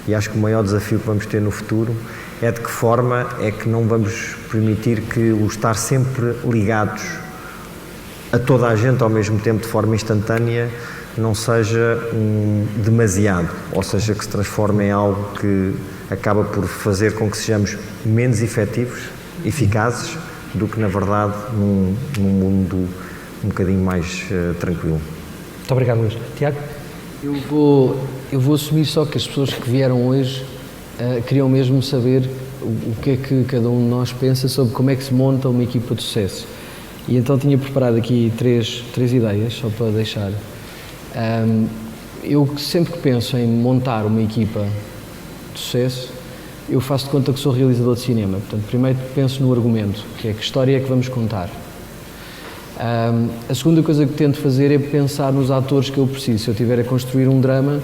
e acho que o maior desafio que vamos ter no futuro é de que forma é que não vamos permitir que o estar sempre ligados a toda a gente ao mesmo tempo de forma instantânea não seja demasiado, ou seja, que se transforme em algo que acaba por fazer com que sejamos menos efetivos, eficazes, do que na verdade num mundo um bocadinho mais tranquilo. Muito obrigado, Luís. Tiago? Eu vou assumir só que as pessoas que vieram hoje queriam mesmo saber o que é que cada um de nós pensa sobre como é que se monta uma equipa de sucesso. E então tinha preparado aqui três ideias, só para deixar. Eu sempre que penso em montar uma equipa de sucesso, eu faço de conta que sou realizador de cinema. Portanto, primeiro penso no argumento, que é que história é que vamos contar. A segunda coisa que tento fazer é pensar nos atores que eu preciso. Se eu estiver a construir um drama,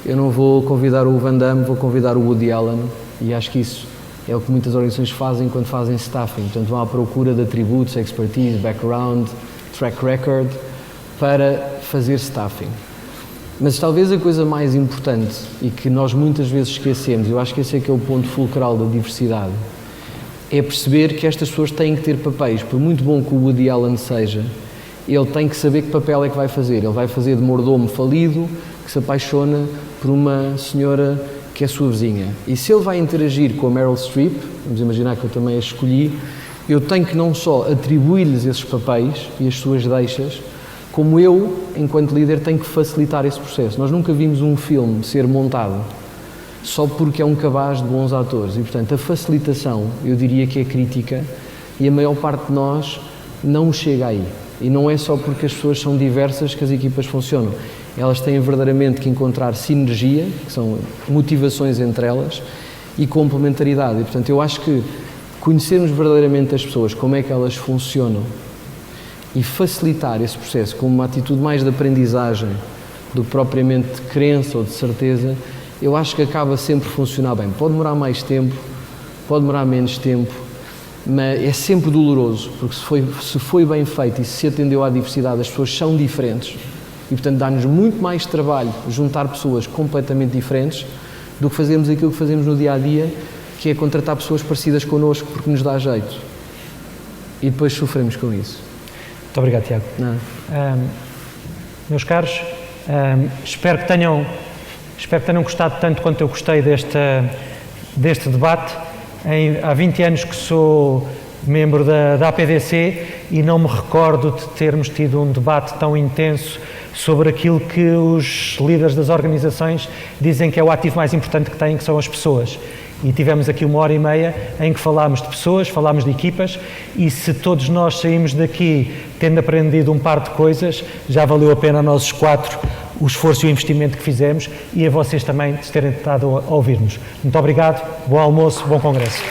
eu não vou convidar o Van Damme, vou convidar o Woody Allen, e acho que isso é o que muitas organizações fazem quando fazem staffing. Portanto, vão à procura de atributos, expertise, background, track record, para fazer staffing. Mas talvez a coisa mais importante, e que nós muitas vezes esquecemos, eu acho que esse é que é o ponto fulcral da diversidade, é perceber que estas pessoas têm que ter papéis. Por muito bom que o Woody Allen seja, ele tem que saber que papel é que vai fazer. Ele vai fazer de mordomo falido, que se apaixona por uma senhora que é sua vizinha. E se ele vai interagir com a Meryl Streep, vamos imaginar que eu também a escolhi, eu tenho que não só atribuir-lhes esses papéis e as suas deixas, como eu, enquanto líder, tenho que facilitar esse processo. Nós nunca vimos um filme ser montado só porque é um cabaz de bons atores. E, portanto, a facilitação, eu diria que é crítica, e a maior parte de nós não chega aí. E não é só porque as pessoas são diversas que as equipas funcionam. Elas têm verdadeiramente que encontrar sinergia, que são motivações entre elas, e complementaridade. E, portanto, eu acho que conhecermos verdadeiramente as pessoas, como é que elas funcionam, e facilitar esse processo com uma atitude mais de aprendizagem do que propriamente de crença ou de certeza, eu acho que acaba sempre a funcionar bem. Pode demorar mais tempo, pode demorar menos tempo, mas é sempre doloroso, porque se foi bem feito e se atendeu à diversidade, as pessoas são diferentes e, portanto, dá-nos muito mais trabalho juntar pessoas completamente diferentes do que fazermos aquilo que fazemos no dia-a-dia, que é contratar pessoas parecidas connosco porque nos dá jeito. E depois sofremos com isso. Muito obrigado, Tiago. Meus caros, espero que tenham gostado tanto quanto eu gostei deste debate. Há 20 anos que sou membro da APDC e não me recordo de termos tido um debate tão intenso sobre aquilo que os líderes das organizações dizem que é o ativo mais importante que têm, que são as pessoas. E tivemos aqui 1h30 em que falámos de pessoas, falámos de equipas, e se todos nós saímos daqui tendo aprendido um par de coisas, já valeu a pena a nós os 4 o esforço e o investimento que fizemos, e a vocês também de terem estado a ouvir-nos. Muito obrigado, bom almoço, bom congresso.